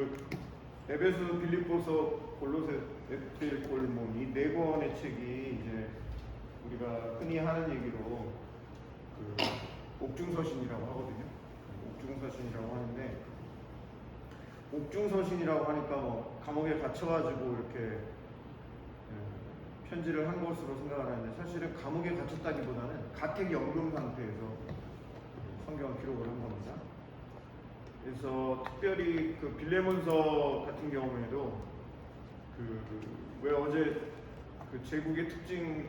그 에베소, 빌립보서, 골로새, 에필골몬 이 네 권의 책이 이제 우리가 흔히 하는 얘기로 그 옥중서신이라고 하거든요. 옥중서신이라고 하는데 옥중서신이라고 하니까 뭐 감옥에 갇혀가지고 이렇게 편지를 한 것으로 생각을 하는데 사실은 감옥에 갇혔다기보다는 가택연금 상태에서 성경을 기록을 한 겁니다. 그래서 특별히 그 빌레몬서 같은 경우에도 왜 어제 그 제국의 특징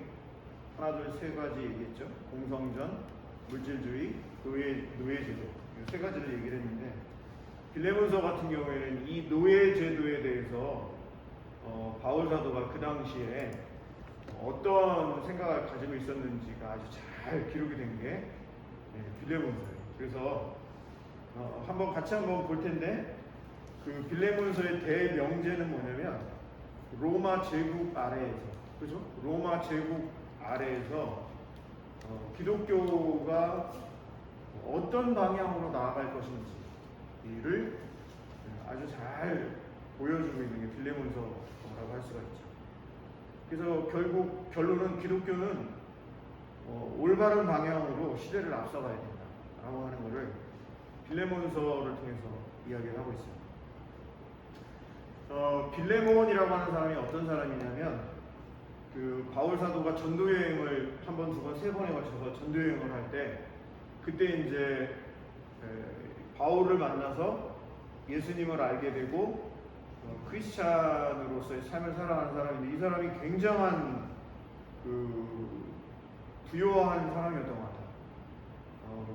하나 둘 세 가지 얘기했죠. 공성전, 물질주의, 노예제도 세 가지를 얘기를 했는데 빌레몬서 같은 경우에는 이 노예제도에 대해서 바울 사도가 그 당시에 어떤 생각을 가지고 있었는지가 아주 잘 기록이 된 게 빌레몬서예요. 그래서 같이 한번 볼 텐데 그 빌레몬서의 대명제는 뭐냐면 로마 제국 아래에서 그죠? 로마 제국 아래에서 기독교가 어떤 방향으로 나아갈 것인지를 아주 잘 보여주고 있는 게 빌레몬서라고 할 수가 있죠. 그래서 결국 결론은 기독교는 올바른 방향으로 시대를 앞서가야 된다라고 하는 것을 빌레몬서를 통해서 이야기를 하고 있습니다. 빌레몬이라고 하는 사람이 어떤 사람이냐면 그 바울 사도가 전도 여행을 한 번, 두 번, 세 번에 걸쳐서 전도 여행을 할 때 그때 이제 바울을 만나서 예수님을 알게 되고 크리스찬으로서의 삶을 살아가는 사람인데 이 사람이 굉장한 부요한 사람이었던 것 같아요.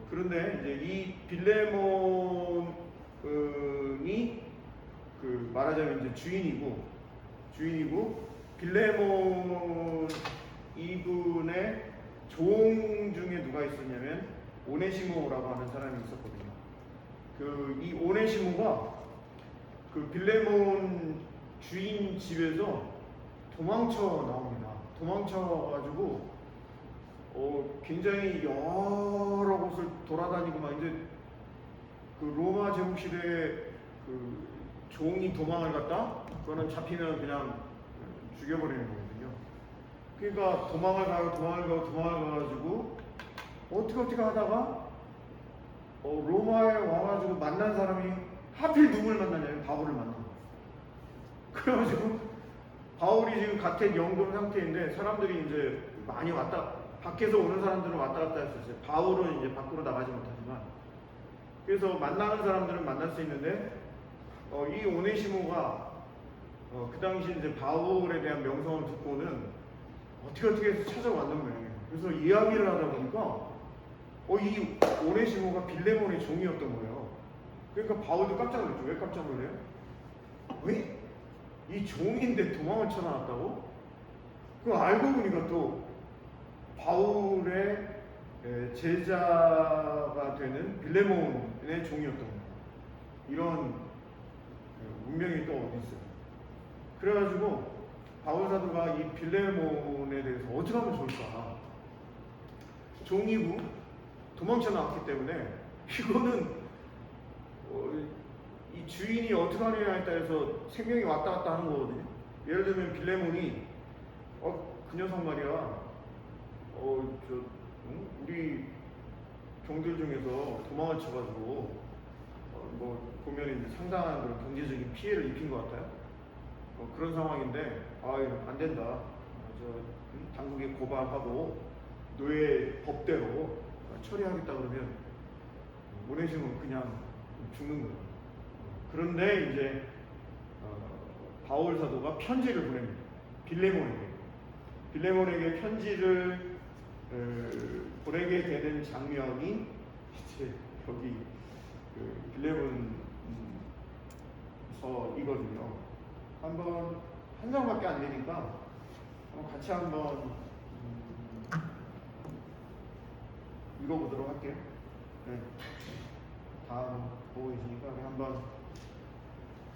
그런데 이제 이 빌레몬이 말하자면 이제 주인이고 빌레몬 이분의 종 중에 누가 있었냐면 오네시모라고 하는 사람이 있었거든요. 이 오네시모가 그 빌레몬 주인 집에서 도망쳐 나옵니다. 도망쳐가지고 굉장히 여러 곳을 돌아다니고 막 이제 그 로마 제국 시대에 그 종이 도망을 갔다? 그거는 잡히면 그냥 죽여버리는 거거든요. 그러니까 도망을 가가지고 어떻게 하다가 로마에 와가지고 만난 사람이 하필 누굴 만나냐면 바울을 만난 거예요. 그래가지고 바울이 지금 가택연금 상태인데 사람들이 이제 많이 밖에서 오는 사람들은 왔다 갔다 했었어요. 바울은 이제 밖으로 나가지 못하지만 그래서 만나는 사람들은 만날 수 있는데 이 오네시모가 그 당시 이제 바울에 대한 명성을 듣고는 어떻게 해서 찾아왔는 거예요. 그래서 이야기를 하다 보니까 이 오네시모가 빌레몬의 종이었던 거예요. 그러니까 바울도 깜짝 놀랐죠. 왜 깜짝 놀래요? 왜? 이 종인데 도망을 쳐나왔다고? 그거 알고 보니까 또 바울의 제자가 되는 빌레몬의 종이었던 거예요. 이런 운명이 또 어디 있어요. 그래가지고 바울 사도가 이 빌레몬에 대해서 어떻게 하면 좋을까? 종이고 도망쳐 나왔기 때문에 이거는 이 주인이 어떻게 하느냐에 따라서 생명이 왔다 갔다 하는 거거든요. 예를 들면 빌레몬이 그 녀석 말이야 우리 종들 중에서 도망을 쳐가지고 보면 이제 상당한 그런 경제적인 피해를 입힌 것 같아요. 그런 상황인데 안 된다. 당국에 고발하고 노예 법대로 처리하겠다 그러면 오네시모는 그냥 죽는 거예요. 그런데 이제 바울 사도가 편지를 보냅니다. 빌레몬에게 편지를 보내게 되는 장면이 이제 여기 빌레몬서이거든요. 한 장밖에 안 되니까 같이 한번 읽어보도록 할게요. 네. 다음 보고 계시니까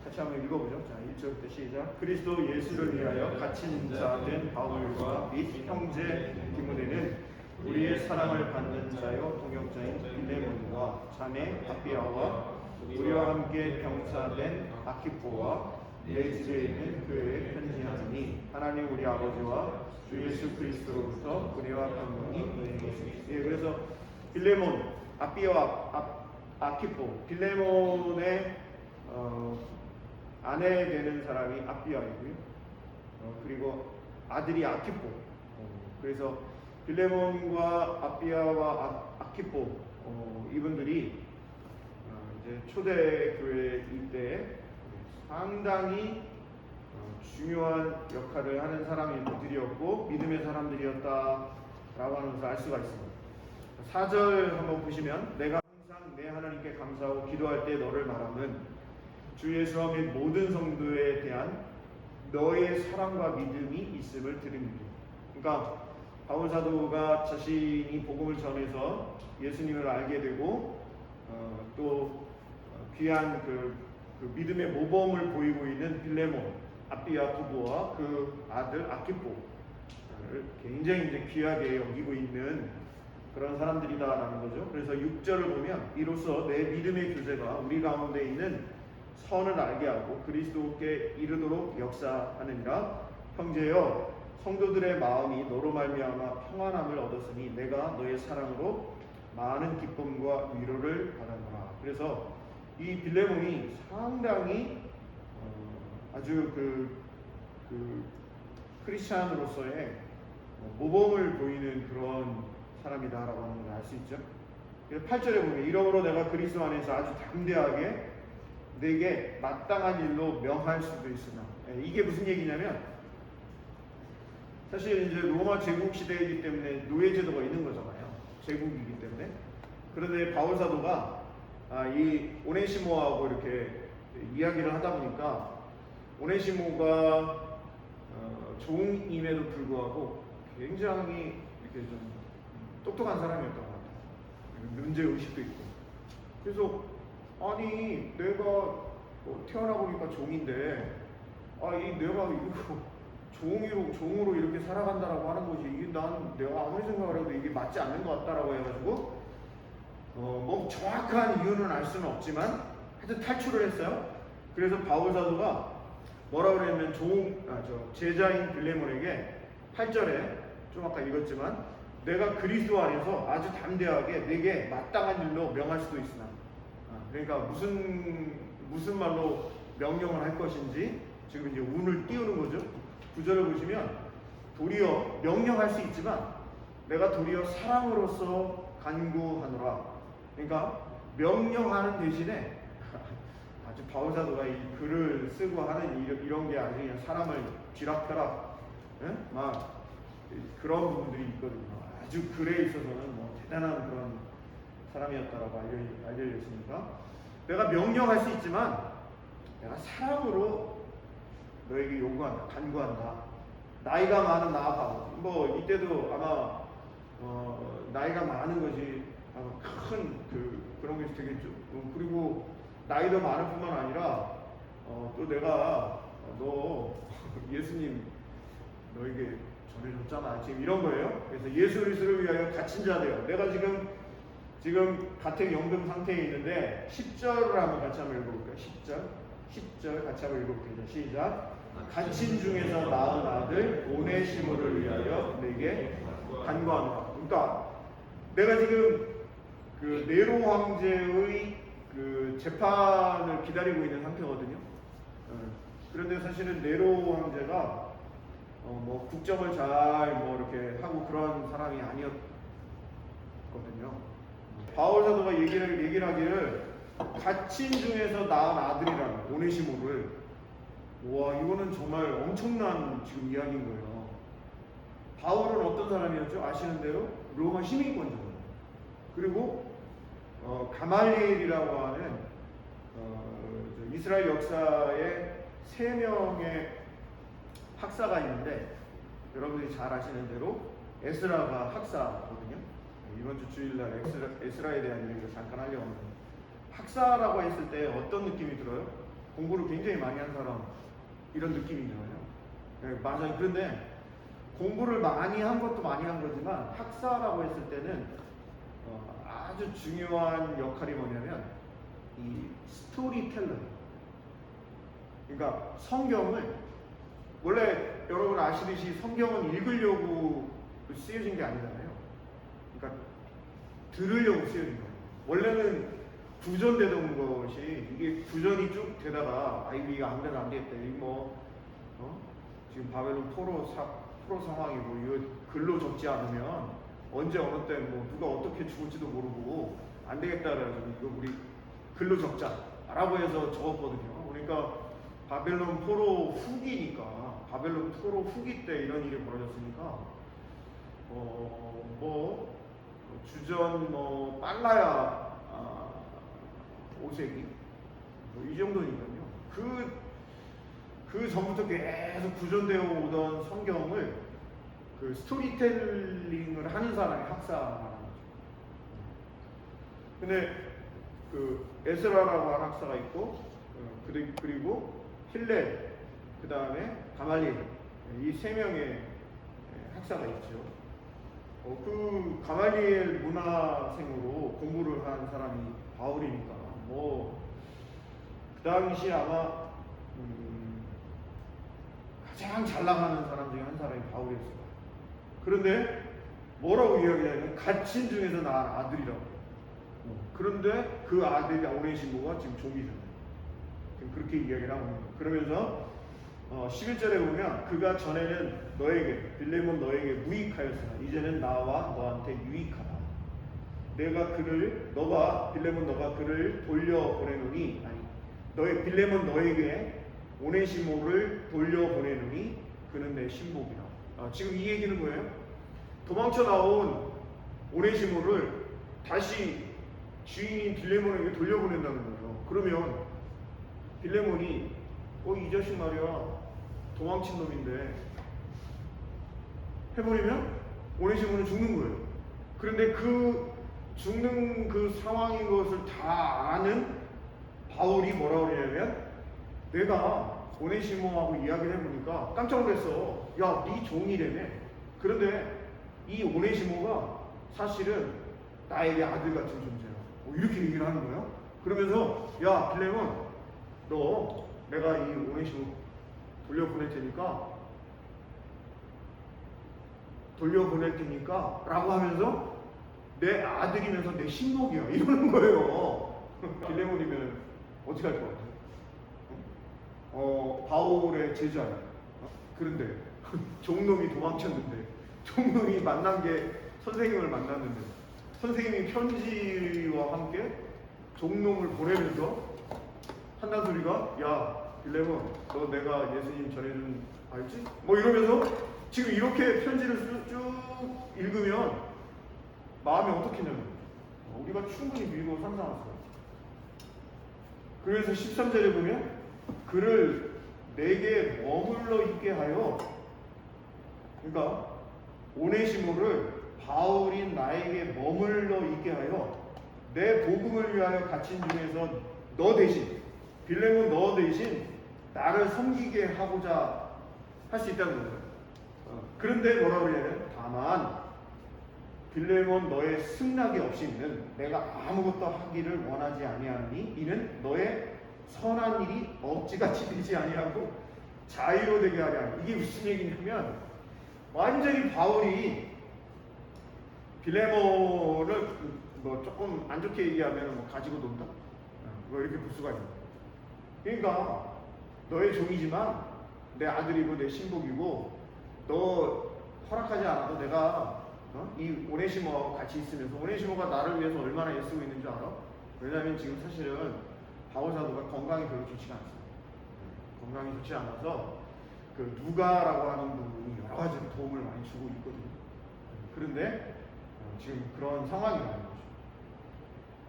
같이 한번 읽어보죠. 자, 1절부터 시작. 그리스도 예수를 위하여 갇힌 자 된 바울과 및 형제 디모데는 우리의 사랑을 받는 자요 동역자인 빌레몬과 자매 바비아와 우리와 함께 병사된 아키포와 내 집에 있는 교회에 편지하노니 하나님 우리 아버지와 주 예수 그리스도로부터 은혜와 평강이 너희에게 있으시되. 예, 그래서 빌레몬, 아비와 아키포, 빌레몬의 아내 되는 사람이 아비아이고요. 그리고 아들이 아키포. 그래서 빌레몬과 아비아와 아키포 이분들이 이제 초대 교회 이때 상당히 중요한 역할을 하는 사람들이었고 믿음의 사람들이었다라고 하는 것을 알 수가 있습니다. 4절 한번 보시면 내가 항상 내 하나님께 감사하고 기도할 때 너를 말함은 주 예수와 및 모든 성도에 대한 너의 사랑과 믿음이 있음을 들음이니. 그러니까 바울 사도가 자신이 복음을 전해서 예수님을 알게 되고 또 귀한 그 믿음의 모범을 보이고 있는 빌레몬, 아비아 부부와 그 아들 아키포를 굉장히 이제 귀하게 여기고 있는 그런 사람들이다라는 거죠. 그래서 6절을 보면 이로써 내 믿음의 교제가 우리 가운데 있는 선을 알게 하고 그리스도께 이르도록 역사하느니라. 형제여, 성도들의 마음이 너로 말미암아 평안함을 얻었으니 내가 너의 사랑으로 많은 기쁨과 위로를 받았노라. 그래서 이 빌레몬이 상당히 아주 크리스찬으로서의 모범을 보이는 그런 사람이다라고 하는 걸 알 수 있죠. 8절에 보면 이러므로 내가 그리스도 안에서 아주 담대하게 내게 마땅한 일로 명할 수도 있으나. 이게 무슨 얘기냐면 사실 이제 로마 제국 시대이기 때문에 노예 제도가 있는 거잖아요. 제국이기 때문에. 그런데 바울 사도가 이 오네시모하고 이렇게 이야기를 하다 보니까 오네시모가 종임에도 불구하고 굉장히 이렇게 좀 똑똑한 사람이었던 것 같아요. 문제 의식도 있고. 그래서 아니 내가 태어나 보니까 종인데 이 내가 이거 종으로 이렇게 살아간다라고 하는 것이 이게 내가 아무리 생각을 해도 이게 맞지 않는 것 같다라고 해가지고 뭐 정확한 이유는 알 수는 없지만 하여튼 탈출을 했어요. 그래서 바울 사도가 뭐라 그랬냐면 제자인 빌레몬에게 8절에 좀 아까 읽었지만 내가 그리스도 안에서 아주 담대하게 내게 마땅한 일로 명할 수도 있으나. 그러니까 무슨 말로 명령을 할 것인지 지금 이제 운을 띄우는 거죠. 9절을 보시면 도리어 명령할 수 있지만 내가 도리어 사랑으로서 간구하노라. 그러니까 명령하는 대신에 아주 바울 사도가 이 글을 쓰고 하는 이런 게 아주 그냥 사람을 쥐락펴락 막 그런 부분들이 있거든요. 아주 글에 있어서는 뭐 대단한 그런 사람이었다라고 알려져 있으니까 내가 명령할 수 있지만 내가 사랑으로 너에게 요구한다, 간구한다. 나이가 많은 나아가고 뭐 이때도 아마 나이가 많은 것이 아마 큰 그런 것이 되겠죠. 그리고 나이도 많을 뿐만 아니라 또 내가 너 예수님 너에게 전해줬잖아 지금 이런 거예요. 그래서 예수 그리스도를 위하여 갇힌 자 되어. 내가 지금 가택 연금 상태에 있는데 10절을 한번 같이 한번 읽어볼까요? 10절 같이 한번 읽어볼게요. 시작. 갇힌 중에서 낳은 아들 오네시모를 위하여 내게 간구하노라. 그러니까 내가 지금 그 네로 황제의 그 재판을 기다리고 있는 상태거든요. 그런데 사실은 네로 황제가 뭐 국정을 잘 뭐 이렇게 하고 그런 사람이 아니었거든요. 바울 사도가 얘기를 하기를 갇힌 중에서 낳은 아들이라는 오네시모를, 와 이거는 정말 엄청난 지금 이야기인 거예요. 바울은 어떤 사람이었죠? 아시는 대로 로마 시민권자예요. 그리고 가말리엘이라고 하는 이스라엘 역사에 3명의 학사가 있는데 여러분들이 잘 아시는 대로 에스라가 학사거든요. 이번 주 주일날 에스라에 대한 얘기를 잠깐 하려고 합니다. 학사라고 했을 때 어떤 느낌이 들어요? 공부를 굉장히 많이 한 사람 이런 느낌이잖아요. 네, 맞아요. 그런데 공부를 많이 한 것도 많이 한 거지만 학사라고 했을 때는 아주 중요한 역할이 뭐냐면 이 스토리텔러. 그러니까 성경을 원래 여러분 아시듯이 성경은 읽으려고 쓰여진 게 아니잖아요. 그러니까 들으려고 쓰여진 거예요. 원래는 구전되던 것이 이게 구전이 쭉 되다가 이거 아무래도 안 되겠다. 지금 바벨론 포로 상황이고 이거 글로 적지 않으면 언제 어느 때 누가 어떻게 죽을지도 모르고 안 되겠다 그래가지고 이거 우리 글로 적자라고 해서 적었거든요. 그러니까 바벨론 포로 후기니까 바벨론 포로 후기 때 이런 일이 벌어졌으니까 주전 빨라야 5세기 이 정도니까요. 그 전부터 계속 구전되어 오던 성경을 그 스토리텔링을 하는 사람이 학사라는 거죠. 근데 그 에스라라고 하는 학사가 있고 그리고 힐렐 그 다음에 가말리엘 이 세 명의 학사가 있죠. 그 가말리엘 문화생으로 공부를 한 사람이 바울이니까 그 당시 아마 가장 잘 나가는 사람 중에 한 사람이 바울이었어요. 그런데 뭐라고 이야기하냐면 갇힌 중에서 낳은 아들이라고. 그런데 그 아들이 오네시모가 지금 종이잖아요. 지금 그렇게 이야기를 하고 있는 거예요. 그러면서 11절에 보면 그가 전에는 너에게 빌레몬 너에게 무익하였으나 이제는 나와 너한테 유익하다. 빌레몬 너가 그를 돌려보내노니 너의 빌레몬 너에게 오네시모를 돌려보내노니 그는 내 신복이라. 지금 이 얘기는 뭐예요? 도망쳐 나온 오네시모를 다시 주인인 빌레몬에게 돌려보낸다는 거예요. 그러면 빌레몬이 이 자식 말이야 도망친 놈인데 해버리면 오네시모는 죽는 거예요. 그런데 그 죽는 그 상황인 것을 다 아는 바울이 뭐라고 그러냐면 내가 오네시모하고 이야기를 해보니까 깜짝 놀랐어. 야, 네 종이라며. 그런데 이 오네시모가 사실은 나에게 아들 같은 존재야. 이렇게 얘기를 하는 거예요. 그러면서 야, 빌레몬 너 내가 이 오네시모 돌려보낼 테니까 라고 하면서 내 아들이면서 내 신복이야 이러는 거예요. 빌레몬이면 어떻게 할 것 같아요? 바울의 제자야. 그런데 종놈이 도망쳤는데 종놈이 만난 게 선생님을 만났는데 선생님이 편지와 함께 종놈을 보내면서 한단 소리가 야 빌레몬 너 내가 예수님 전해준 알지? 이러면서 지금 이렇게 편지를 쭉 읽으면 마음이 어떻겠냐면 우리가 충분히 믿고 상상했어요. 그래서 13절에 보면 그를 내게 머물러 있게 하여 그러니까 오네시모를 바울인 나에게 머물러 있게 하여 내 복음을 위하여 갇힌 중에서 너 대신 빌레몬 너 대신 나를 섬기게 하고자 할 수 있다는 거예요. 그런데 뭐라고 그러냐면 다만 빌레몬 너의 승낙이 없이는 내가 아무것도 하기를 원하지 아니하니 이는 너의 선한 일이 억지같이 되지 아니하고 자유로 되게 하려 하니. 이게 무슨 얘기냐면 완전히 바울이 빌레몬을 조금 안 좋게 얘기하면 가지고 논다 이렇게 볼 수가 있는 거예요. 그러니까 너의 종이지만 내 아들이고 내 신복이고 너 허락하지 않아도 내가 이 오네시모하고 같이 있으면서 오네시모가 나를 위해서 얼마나 애쓰고 있는 줄 알아? 왜냐하면 지금 사실은 바울 사도가 건강이 별로 좋지가 않습니다. 건강이 좋지 않아서 그 누가라고 하는 분이 여러 가지로 도움을 많이 주고 있거든요. 그런데 지금 그런 상황이라는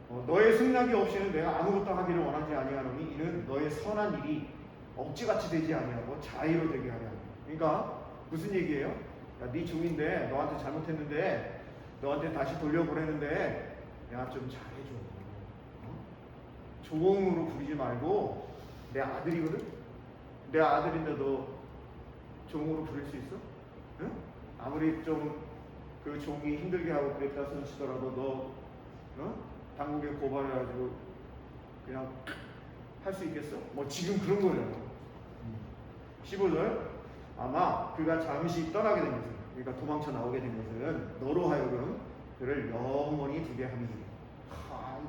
거죠. 너의 승낙이 없이는 내가 아무것도 하기를 원하지 아니하노니 이는 너의 선한 일이 억지같이 되지 아니하고 자유로 되게 하려 하니. 그러니까 무슨 얘기예요? 야, 네 종인데 너한테 잘못했는데 너한테 다시 돌려보내는데 야, 좀 잘해줘. 종으로 부리지 말고 내 아들이거든? 내 아들인데 너 종으로 부릴 수 있어? 응? 아무리 좀 그 종이 힘들게 하고 그랬다 손치더라도 너 당국에 고발해가지고 그냥 할 수 있겠어? 뭐 지금 그런 거예요. 15절 아마 그가 잠시 떠나게 된 것은, 그러니까 도망쳐 나오게 된 것은 너로 하여금 그를 영원히 두게 함이니. 하이야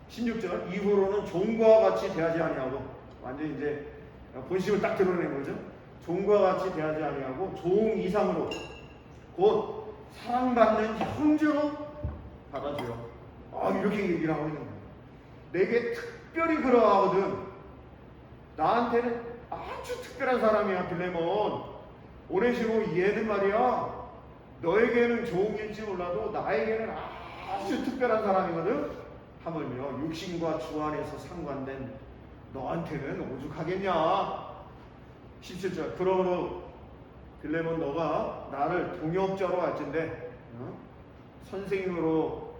진짜. 16절 이후로는 종과 같이 대하지 아니하고, 완전 이제 본심을 딱 드러낸 거죠. 종과 같이 대하지 아니하고 종 이상으로 곧 사랑받는 형제로 받아줘요. 이렇게 얘기를 하고 있는 거예요. 내게 특별히 그러하거든. 나한테는 아주 특별한 사람이야 빌레몬. 오네시모 얘는 말이야, 너에게는 종일지 몰라도 나에게는 아주 특별한 사람이거든. 하물며 육신과 주 안에서 상관된 너한테는 오죽하겠냐. 17절 그러므로 빌레몬 너가 나를 동역자로 할진대, 선생님으로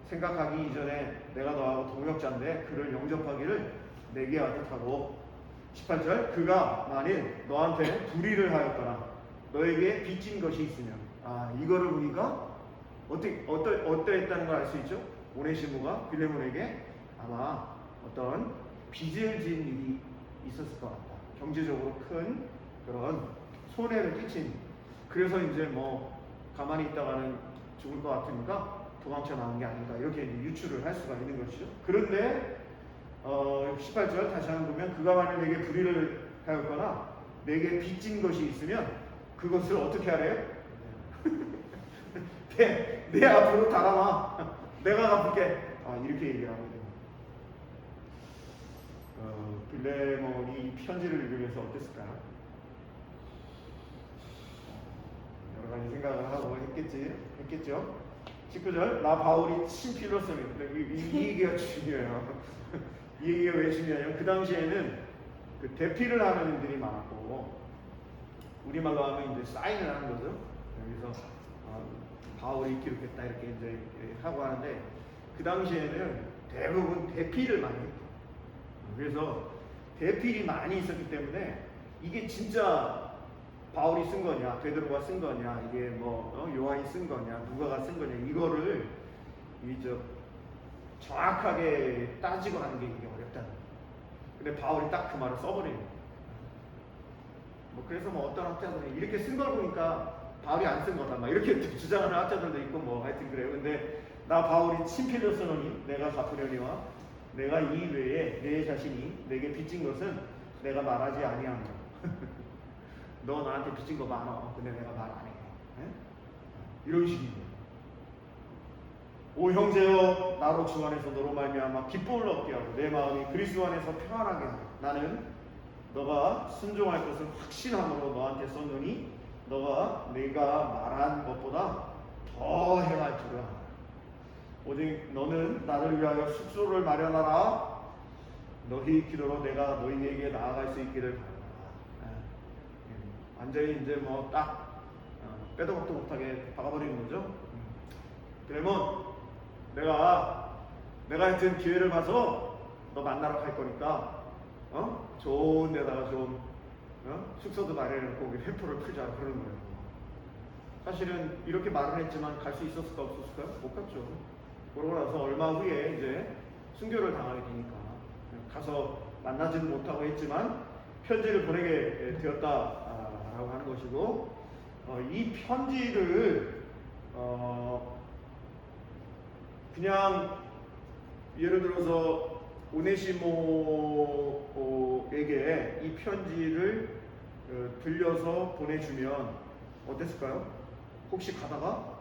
생각하기 이전에 내가 너하고 동역자인데 그를 영접하기를 내게 하듯하고. 18절 그가 만일 너한테 불의를 하였거나 너에게 빚진 것이 있으면, 이거를 보니까 어떠했다는 걸 알 수 있죠. 오네시모가 빌레몬에게 아마 어떤 빚을 진 일이 있었을 것 같다. 경제적으로 큰 그런 손해를 끼친. 그래서 이제 뭐 가만히 있다가는 죽을 것 같으니까 도망쳐 나온 게 아닌가, 이렇게 이제 유추를 할 수가 있는 것이죠. 그런데 18절 다시 한번 보면 그가 만약 내게 불의를 하였거나 내게 빚진 것이 있으면 그것을 어떻게 하래요? 내 앞으로 달아놔. 내가 갚을게. 이렇게 얘기를 하거든요. 빌레몬이 이 편지를 읽으면서 어땠을까요? 여러 가지 생각을 하고 했겠죠. 19절 나 바울이 친필로 쓰는, 이 얘기가 중요해요. 이 얘기가 왜 중요하냐면 그 당시에는 그 대피를 하는 일들이 많았고, 우리말로 하면 이제 사인을 하는 거죠. 여기서 바울이 기록했다 이렇게 이제 하고 하는데, 그 당시에는 대부분 대피를 많이 했고, 그래서 대필이 많이 있었기 때문에 이게 진짜 바울이 쓴 거냐, 베드로가 쓴 거냐, 이게 뭐 요한이 쓴 거냐, 누가가 쓴 거냐, 이거를 정확하게 따지고 하는 게 이게 어렵다는 거예요. 근데 바울이 딱 그 말을 써버리는 거예요. 그래서 어떤 학자들이 이렇게 쓴 걸 보니까 바울이 안 쓴 거다, 막 이렇게 주장하는 학자들도 있고, 하여튼 그래요. 근데 나 바울이 친필로 쓰노니 내가 갚으려니와 내가 이 외에 내 자신이 내게 빚진 것은 내가 말하지 아니하노라. 너 나한테 빚진 거 많아. 근데 내가 말 안 해. 이런 식이에요. 오 형제여, 나로 주 안에서 너로 말미암아 기쁨을 얻게 하고 내 마음이 그리스도 안에서 평안하게 하고, 나는 너가 순종할 것을 확신함으로 너한테 썼노니 너가 내가 말한 것보다 더 행할 줄을 알아. 오직 너는 나를 위하여 숙소를 마련하라. 너희 기도로 내가 너희에게 나아갈 수 있기를 바란다. 완전히 이제 딱 빼도 박도 못하게 박아버리는 거죠. 그러면 내가 하여튼 기회를 봐서 너 만나러 갈 거니까 좋은 데다가 좀 숙소도 마련해놓고 우리 횡포를 풀자, 그러는 거예요. 사실은 이렇게 말을 했지만 갈 수 있었을까 없었을까요? 못 갔죠. 그러고 나서 얼마 후에 이제 순교를 당하게 되니까 가서 만나지는 못하고 했지만 편지를 보내게 되었다라고 하는 것이고, 이 편지를 그냥 예를 들어서 오네시모에게 이 편지를 들려서 보내주면 어땠을까요? 혹시 가다가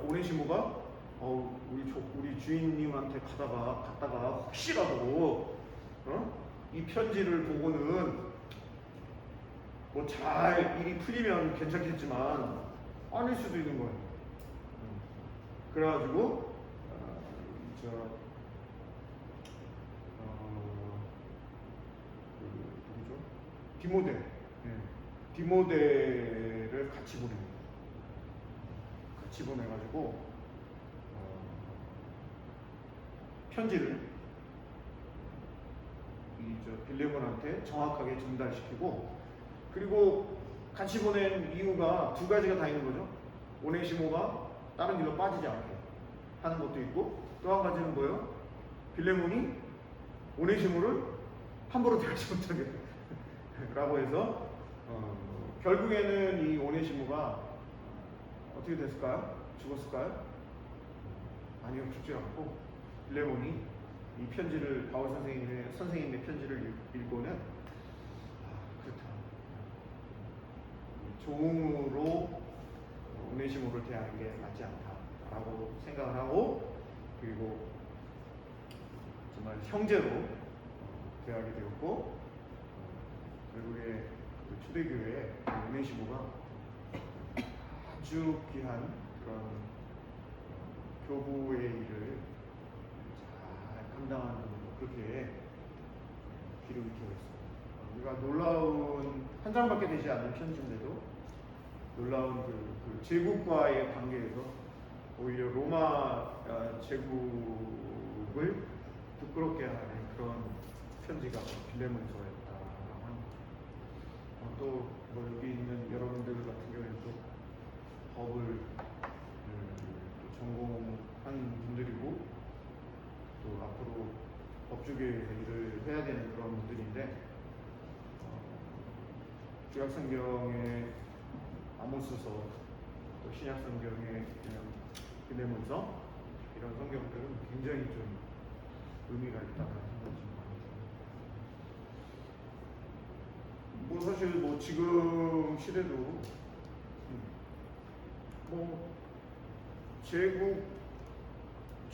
오네시모가 우리 주인님한테 갔다가 혹시라도 이 편지를 보고는 잘 일이 풀리면 괜찮겠지만 아닐 수도 있는 거예요. 그래가지고 누구죠? 디모데를 같이 보냅니다. 같이 보내가지고 편지를 빌레몬한테 정확하게 전달시키고, 그리고 같이 보낸 이유가 두 가지가 다 있는 거죠. 오네시모가 다른 길로 빠지지 않게 하는 것도 있고, 또 한 가지는 뭐예요? 빌레몬이 오네시모를 함부로 대하지 못하게 라고 해서 결국에는 이 오네시모가 어떻게 됐을까요? 죽었을까요? 아니요, 죽지 않고 빌레몬이 이 편지를 바울 선생님의 편지를 읽고는 그렇다, 종으로 오네시모를 대하는 게 맞지 않다라고 생각을 하고, 그리고 정말 형제로 대하게 되었고, 결국에 초대교회에 오네시모가 아주 귀한 그런 교부의 일을 잘 감당하는, 그렇게 기록이 되어 있습니다. 우리가 놀라운, 한 장밖에 되지 않은 편지인데도 놀라운 그 제국과의 관계에서 오히려 로마 제국을 부끄럽게 하는 그런 편지가 빌레몬서였다라고 합니다. 또뭐 여기 있는 여러분들 같은 경우에는 또 법을 전공한 분들이고, 또 앞으로 법조계에서 일을 해야 되는 그런 분들인데, 구약성경의 아모스서, 또 신약성경의 빌레몬서, 이런 성경들은 굉장히 좀 의미가 있다는 생각이 좀 많이 듭니다. 뭐 사실 뭐 지금 시대도 뭐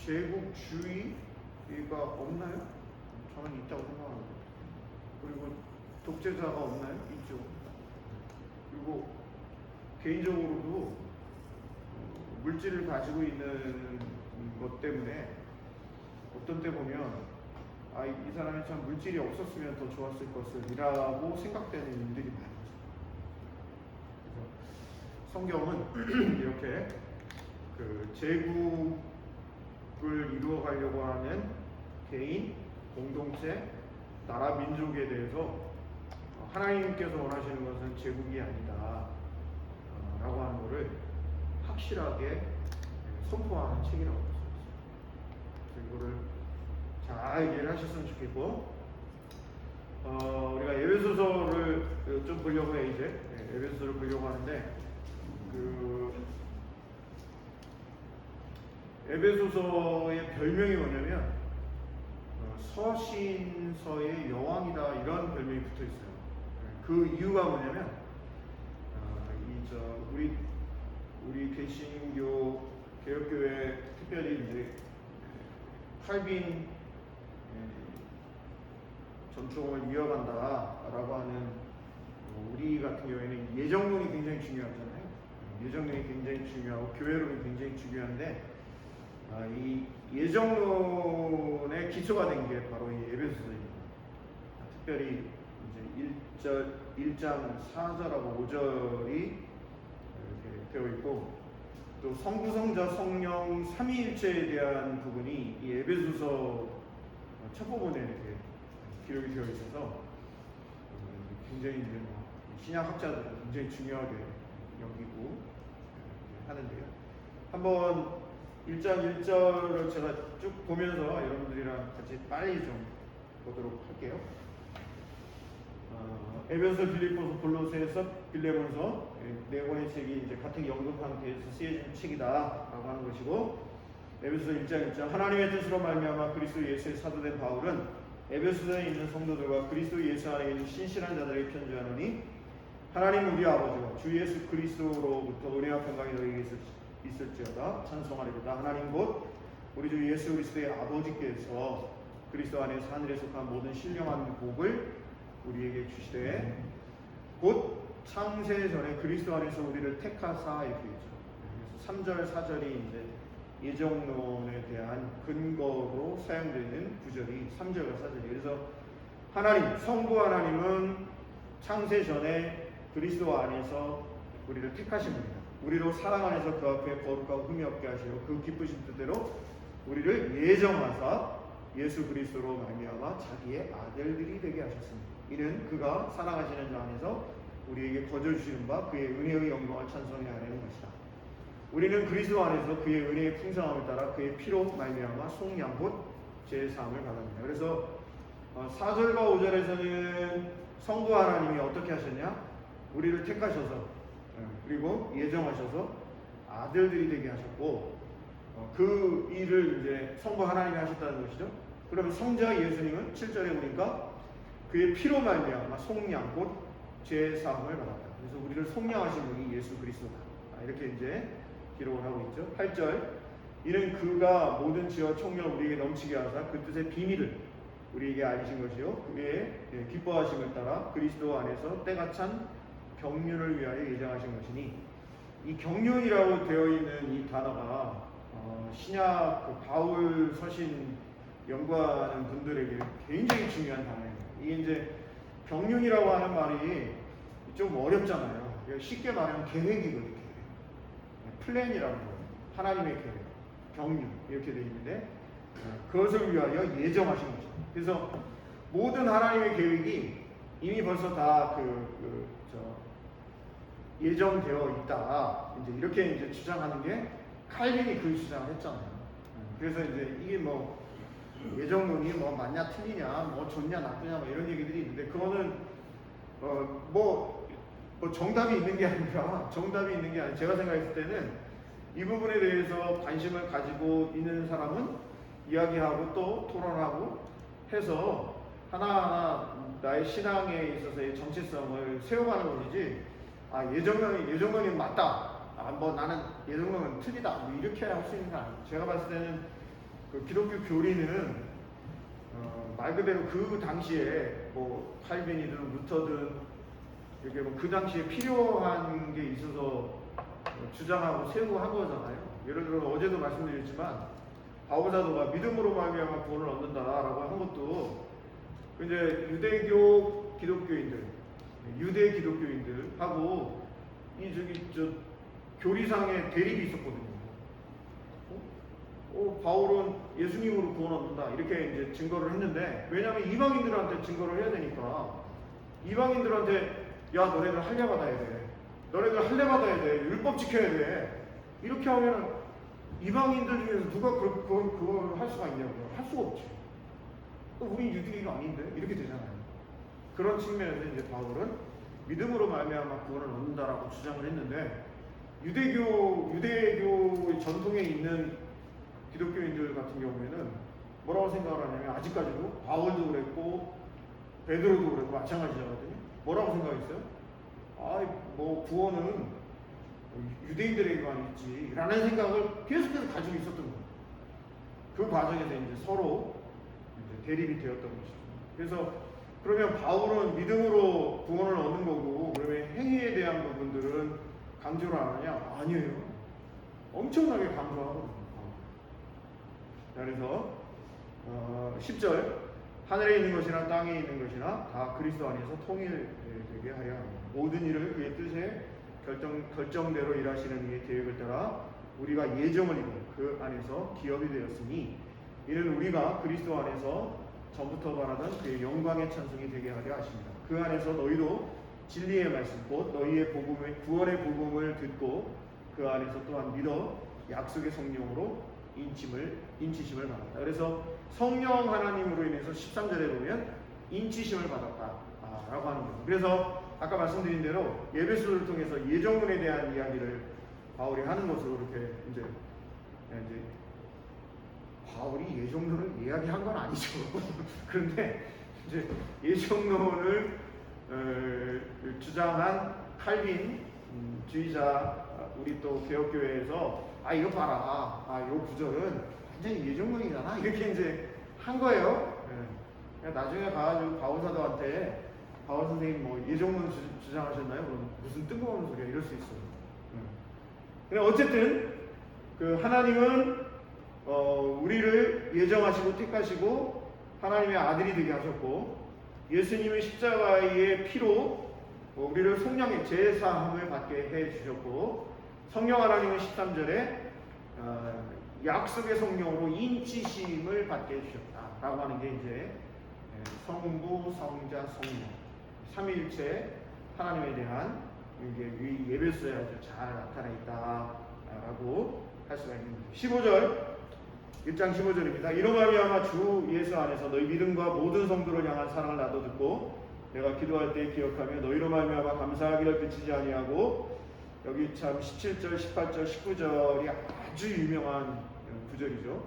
제국주의가 없나요? 저는 있다고 생각합니다. 그리고 독재자가 없나요? 있죠. 그리고 개인적으로도 물질을 가지고 있는 것 때문에 어떤 때 보면 이 사람이 참 물질이 없었으면 더 좋았을 것을이라고 생각되는 일들이 많이 있어요. 그래서 성경은 이렇게 그 제국을 이루어가려고 하는 개인, 공동체, 나라, 민족에 대해서 하나님께서 원하시는 것은 제국이 아니다 라고 하는 것을 확실하게 선포하는 책이라고 볼 수 있어요. 이거를 잘 이해를 하셨으면 좋겠고, 우리가 에베소서를 좀 보려고 해요. 이제 에베소서를 보려고 하는데, 그 에베소서의 별명이 뭐냐면 서신서의 여왕이다, 이런 별명이 붙어 있어요. 그 이유가 뭐냐면 우리 개신교 개혁교회, 특별히 이제 칼빈 전통을 이어간다라고 하는 우리 같은 경우에는 예정론이 굉장히 중요하잖아요. 예정론이 굉장히 중요하고 교회론이 굉장히 중요한데, 이 예정론의 기초가 된 게 바로 이 에베소서입니다. 특별히 이제 1장 4절하고 5절이 이렇게 되어 있고, 또 성부, 성자, 성령 삼위일체에 대한 부분이 이 에베소서 첫 부분에 이렇게 기록이 되어 있어서 굉장히 이제 신약 학자들은 굉장히 중요하게 여기고 하는데요. 한번 1장 1절을 제가 쭉 보면서 여러분들이랑 같이 빨리 좀 보도록 할게요. 에베소, 빌립보서, 골로새서, 빌레몬서, 네 권의 책이 이제 같은 연극 상태에서 쓰여진 책이다라고 하는 것이고, 에베소서 1장 1절, 하나님의 뜻으로 말미암아 그리스도 예수의 사도된 바울은 에베소서에 있는 성도들과 그리스도 예수 안에 있는 신실한 자들에게 편지하노니, 하나님 우리 아버지와 주 예수 그리스도로부터 은혜와 평강이 너희에게 있을지어다. 찬송하리로다. 하나님 곧 우리 주 예수 그리스도의 아버지께서 그리스도 안에서 하늘에 속한 모든 신령한 복을 우리에게 주시되, 곧 창세 전에 그리스도 안에서 우리를 택하사, 이렇게 있죠. 3절 4절이 이제 예정론에 대한 근거로 사용되는 구절이 3절과 4절이. 그래서 하나님, 성부 하나님은 창세 전에 그리스도 안에서 우리를 택하신 분이다. 우리로 사랑 안에서 그 앞에 거룩하고 흠이 없게 하시고 그 기쁘신 뜻대로 우리를 예정하사 예수 그리스도로 말미암아 자기의 아들들이 되게 하셨습니다. 이는 그가 사랑하시는 자 안에서 우리에게 거저 주시는 바 그의 은혜의 영광을 찬송해야 하는 것이다. 우리는 그리스도 안에서 그의 은혜의 풍성함을 따라 그의 피로 말미암아 속량 곧 제3을 받았느냐. 그래서 4절과 5절에서는 성부 하나님이 어떻게 하셨냐? 우리를 택하셔서 그리고 예정하셔서 아들들이 되게 하셨고 그 일을 이제 성부 하나님이 하셨다는 것이죠. 그러면 성자 예수님은 7절에 보니까 그의 피로 말미암아 속량 곧 제3을 받았다. 그래서 우리를 속량하신 분이 예수 그리스도다. 이렇게 이제 기록을 하고 있죠. 8절 이는 그가 모든 지혜와 총명을 우리에게 넘치게 하사 그 뜻의 비밀을 우리에게 알리신 것이요 그의 기뻐하심을 따라 그리스도 안에서 때가 찬 경륜을 위하여 예정하신 것이니 이 경륜이라고 되어 있는 이 단어가 신약 그 바울 서신 연구하는 분들에게 굉장히 중요한 단어예요. 이게 이제 경륜이라고 하는 말이 좀 어렵잖아요. 쉽게 말하면 계획이거든요. 플랜이라는 거예요. 하나님의 계획, 경륜 이렇게 되어 있는데 그것을 위하여 예정하신 거죠. 그래서 모든 하나님의 계획이 이미 벌써 다 예정되어 있다. 이제 이렇게 이제 주장하는 게 칼빈이 그 주장을 했잖아요. 그래서 이제 이게 뭐 예정론이 뭐 맞냐 틀리냐, 뭐 좋냐 나쁘냐 뭐 이런 얘기들이 있는데 그거는 뭐 정답이 있는 게 아니라 제가 생각했을 때는 이 부분에 대해서 관심을 가지고 있는 사람은 이야기하고 또 토론하고 해서 하나하나 나의 신앙에 있어서의 정체성을 세워가는 것이지 예정론이 맞다. 뭐 나는 예정론은 틀리다. 뭐 이렇게 할 수 있는 건 아니에요. 제가 봤을 때는 그 기독교 교리는 말 그대로 그 당시에 뭐 칼빈이든 루터든 이렇게 뭐 그 당시에 필요한 게 있어서 주장하고 세우고 한 거잖아요. 예를 들어 어제도 말씀드렸지만 바울 사도가 믿음으로 말미암아 구원을 얻는다라고 한 것도 이제 유대 기독교인들하고 교리상의 대립이 있었거든요. 바울은 예수님으로 구원 얻는다 이렇게 이제 증거를 했는데 왜냐하면 이방인들한테 증거를 해야 되니까 이방인들한테 야 너네들 할례 받아야 돼 율법 지켜야 돼 이렇게 하면 이방인들 중에서 누가 그걸 할 수가 있냐고요. 할 수가 없지. 우린 유대인이 아닌데 이렇게 되잖아요. 그런 측면에서 이제 바울은 믿음으로 말미암아 구원을 얻는다라고 주장을 했는데 유대교 전통에 있는 기독교인들 같은 경우에는 뭐라고 생각을 하냐면 아직까지도 바울도 그랬고 베드로도 그랬고 마찬가지거든요. 뭐라고 생각했어요? 뭐 구원은 유대인들에게만 있지 라는 생각을 계속해서 가지고 있었던 거예요. 그 과정에서 이제 서로 이제 대립이 되었던 것이죠. 그래서 그러면 바울은 믿음으로 구원을 얻는 거고 그러면 행위에 대한 부분들은 강조를 안 하냐? 아니에요. 엄청나게 강조하거든요. 그래서 10절 하늘에 있는 것이나 땅에 있는 것이나 다 그리스도 안에서 통일되게 하려 합니다. 모든 일을 그의 뜻에 결정대로 일하시는 이의 계획을 따라 우리가 예정을 이루고 그 안에서 기업이 되었으니 이는 우리가 그리스도 안에서 전부터 바라던 그의 영광의 찬송이 되게 하려 하십니다. 그 안에서 너희도 진리의 말씀 곧 너희의 구원의 복음을 듣고 그 안에서 또한 믿어 약속의 성령으로 인치심을 받았다. 그래서 성령 하나님으로 인해서 13절에 보면 인치심을 받았다라고 하는 거예요. 그래서 아까 말씀드린 대로 예배소를 통해서 예정론에 대한 이야기를 바울이 하는 것으로 이렇게 이제 바울이 예정론을 이야기한 건 아니죠. 그런데 이제 예정론을 주장한 칼빈 주의자 우리 또 개혁교회에서 이거 봐라 이 구절은 완전히 예정론이잖아 이렇게 이제 한 거예요. 나중에 가가지고 바울 사도한테 바울 선생님 뭐 예정론 주장하셨나요? 그럼 무슨 뜬금없는 소리야 이럴 수 있어요. 근데 어쨌든 그 하나님은 우리를 예정하시고 택하시고 하나님의 아들이 되게 하셨고 예수님의 십자가의 피로 우리를 속량의 제사함을 받게 해주셨고 성령 하나님은 13절에 약속의 성령으로 인치심을 받게 해주셨다라고 하는 게 이제 성부, 성자, 성령 삼위일체 하나님에 대한 이게 예배소에 아주 잘 나타나 있다라고 할 수가 있는 거죠. 15절 1장 15절입니다. 이로 말미암아 주 예수 안에서 너희 믿음과 모든 성도를 향한 사랑을 나도 듣고 내가 기도할 때 기억하며 너희로 말미암아 감사하기를 그치지 아니하고, 여기 참 17절, 18절, 19절이 아주 유명한 구절이죠.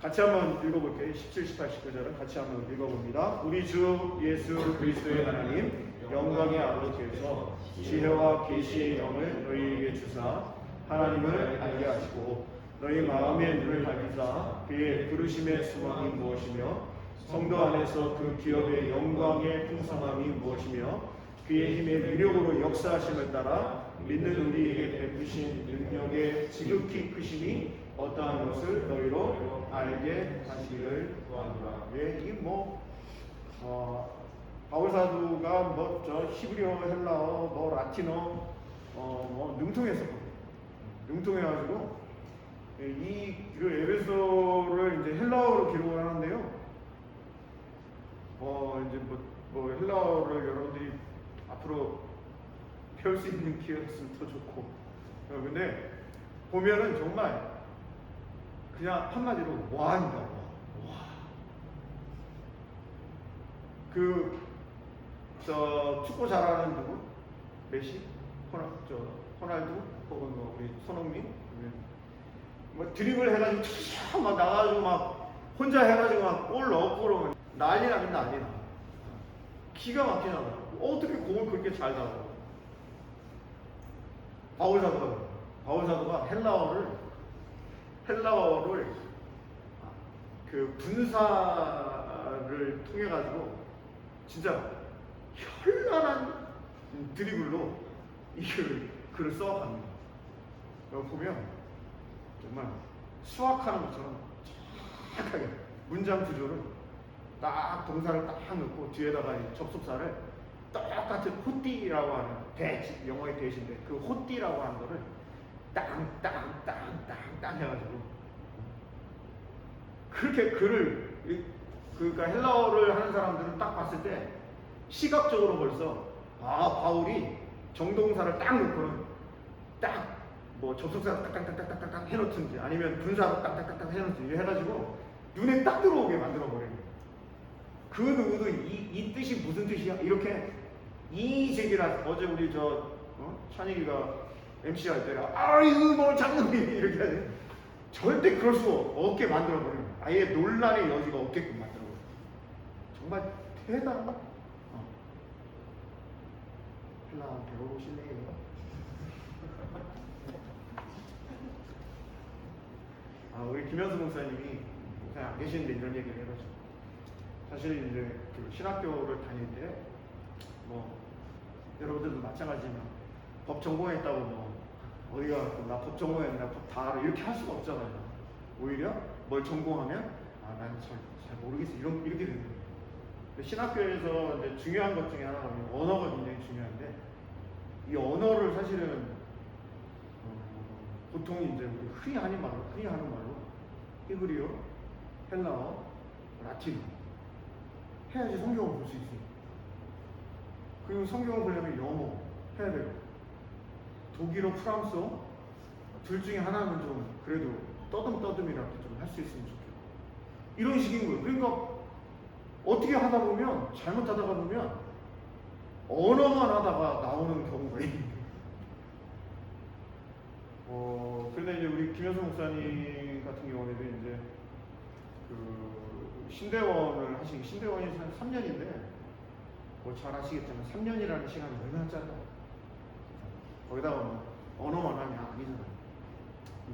같이 한번 읽어볼게요. 17, 18, 19절은 같이 한번 읽어봅니다. 우리 주 예수 그리스도의 하나님 영광의 아버지께서 지혜와 계시의 영을 너희에게 주사 하나님을 알게 하시고 너희 마음의 눈을 밝히사 그의 부르심의 소망이 무엇이며 성도 안에서 그 기업의 영광의 풍성함이 무엇이며 그의 힘의 위력으로 역사하심을 따라 믿는 우리에게 베푸신 능력의 지극히 크심이 어떠한 것을 너희로 알게 하시기를 원하노라. 예, 바울 사도가 저 히브리어, 헬라어, 라틴어 능통해가지고 그 에베소를 이제 헬라어로 기록을 하는데요. 이제 헬라어를 여러분들이 앞으로 배울 수 있는 기회였으면 더 좋고, 근데 보면은 정말 그냥 한마디로 와입니다. 와. 축구 잘하는 누구? 메시? 호날두? 혹은 우리 손흥민? 드리블 해가지고 촥 막 나가지고 막 혼자 해가지고 막 골 넣고 그러면 난리 나. 기가 막히잖아. 어떻게 공을 그렇게 잘 잡아? 바울 사도가 헬라어를 그 분사를 통해 가지고 진짜 현란한 드리블로 이 글을 써갑니다. 여기 보면 정말 수학하는 것처럼 정확하게 문장 구조를 딱 동사를 딱 넣고 뒤에다가 접속사를 똑같은 호띠라고 하는 영어의 대신데 그 호띠라고 하는 거를 땅 해가지고 그렇게 글을 그러니까 헬라어를 하는 사람들은 딱 봤을 때 시각적으로 벌써 바울이 정동사를 딱 넣고는 접속사를 딱딱딱딱딱 해놓든지 아니면 분사를 딱딱딱딱 해놓든지 해가지고 눈에 딱 들어오게 만들어버려요. 그 누구도 이 뜻이 무슨 뜻이야? 이렇게 이색이라 어제 우리 찬익이가 MC 할 때 아이고 장난이 이렇게 하지. 절대 그럴 수 없게 만들어버려요. 아예 논란의 여지가 없게끔 만들어버려요. 정말 대단하다. 헬라 배워보실래요? 우리 김현수 목사님이 안 계시는데 이런 얘기를 해가지고 사실 이제 그 신학교를 다닐 때 여러분들도 마찬가지지만 법 전공했다고 어디가 나 법 전공했나 법 다 알아 이렇게 할 수가 없잖아요. 오히려 뭘 전공하면 난 잘 모르겠어 이렇게 되는 거예요. 신학교에서 이제 중요한 것 중에 하나가 언어가 굉장히 중요한데 이 언어를 사실은 보통 이제 우리 흔히 하는 말로 히브리어, 헬라어, 라틴어 해야지 성경을 볼 수 있어요. 그리고 성경을 보려면 영어 해야 돼요. 독일어, 프랑스어 둘 중에 하나는 좀 그래도 떠듬이라도 좀 할 수 있으면 좋겠고 이런 식인 거예요. 그러니까 어떻게 하다 보면 잘못하다가 보면 언어만 하다가 나오는 경우가 있는데 그런데 이제 우리 김현수 목사님 같은 경우에도 이제 그 신대원을 하시기 신대원이 한 3년인데 잘 아시겠지만 3년이라는 시간이 얼마나 짧아. 거기다가 언어만 하면 아니잖아요.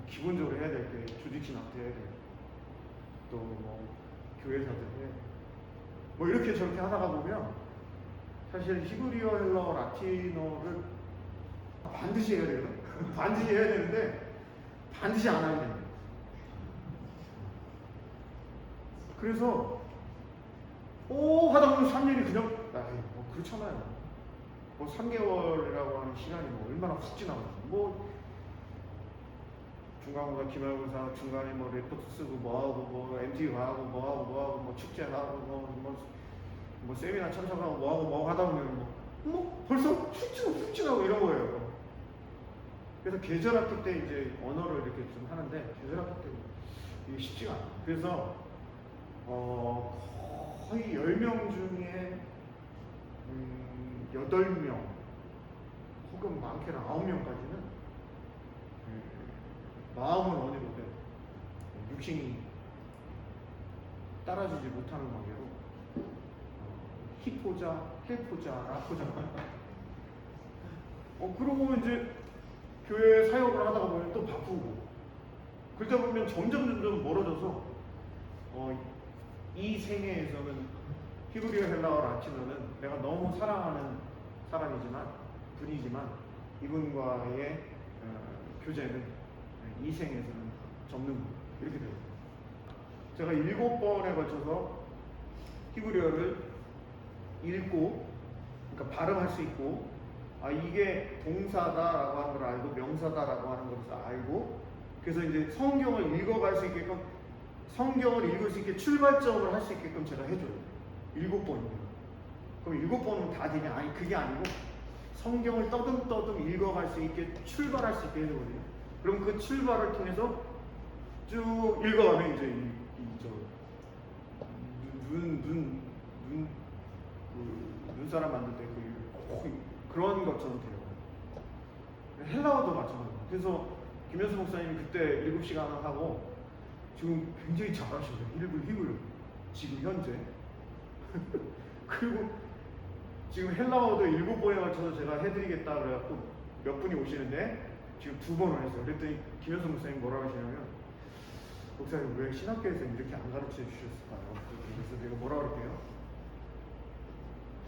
기본적으로 해야 될 게 조직신학도 해야 돼요. 또 교회사도 해야 돼요. 이렇게 저렇게 하다가 보면 사실 히브리어, 헬라어, 라틴어를 반드시 해야 돼요. 반드시 해야 되는데 반드시 안 하게 됩니다. 그래서 하다 보면 3년이 그냥 그렇잖아요. 3개월이라고 하는 시간이 얼마나 훅 지나가죠. 중간고사, 기말고사, 중간에 레포트 쓰고 뭐하고 MT 가고 뭐하고 축제하고 세미나 참석하고 뭐하고 하다 보면 벌써 훅 지나고 이런 거예요. 그래서 계절학기 때 이제 언어를 이렇게 좀 하는데 계절학기 때 이게 쉽지가 않아요. 그래서 거의 10명 중에 8명 혹은 많게는 9명까지는 마음은 원해도 육신이 따라주지 못하는 관계로 히포자, 헬포자, 라포자 그러고 이제 교회 사역을 하다가 보면 또 바쁘고 그러다 보면 점점 멀어져서 이 생애에서는 히브리어 헬라어 라틴어는 내가 너무 사랑하는 사람이지만 분이지만 이분과의 교제는 이 생에서는 접는 거 이렇게 돼요. 제가 7번에 걸쳐서 히브리어를 읽고 그러니까 발음할 수 있고 이게 동사다라고 하는 걸 알고 명사다라고 하는 것을 알고 그래서 이제 성경을 읽어갈 수 있게끔 성경을 읽을 수 있게 출발점을 할 수 있게끔 제가 해줘요. 7번입니다. 그럼 7번은 다 되냐? 아니 그게 아니고 성경을 떠듬떠듬 읽어갈 수 있게 출발할 수 있게 해주거든요. 그럼 그 출발을 통해서 쭉 읽어가면 이제 눈사람 만들 때 그런 것처럼 돼요. 헬라어도 마찬가지예요. 그래서 김현수 목사님이 그때 7시간 하고 지금 굉장히 잘하셔요. 히브리어 지금 현재 그리고 지금 헬라어도 7번에 맞춰서 제가 해드리겠다 그래갖고 몇 분이 오시는데 지금 2번을 했어요. 그랬더니 김현수 목사님 뭐라고 하시냐면 목사님 왜 신학교에서 이렇게 안 가르쳐 주셨을까요? 그래서 제가 뭐라고 할게요?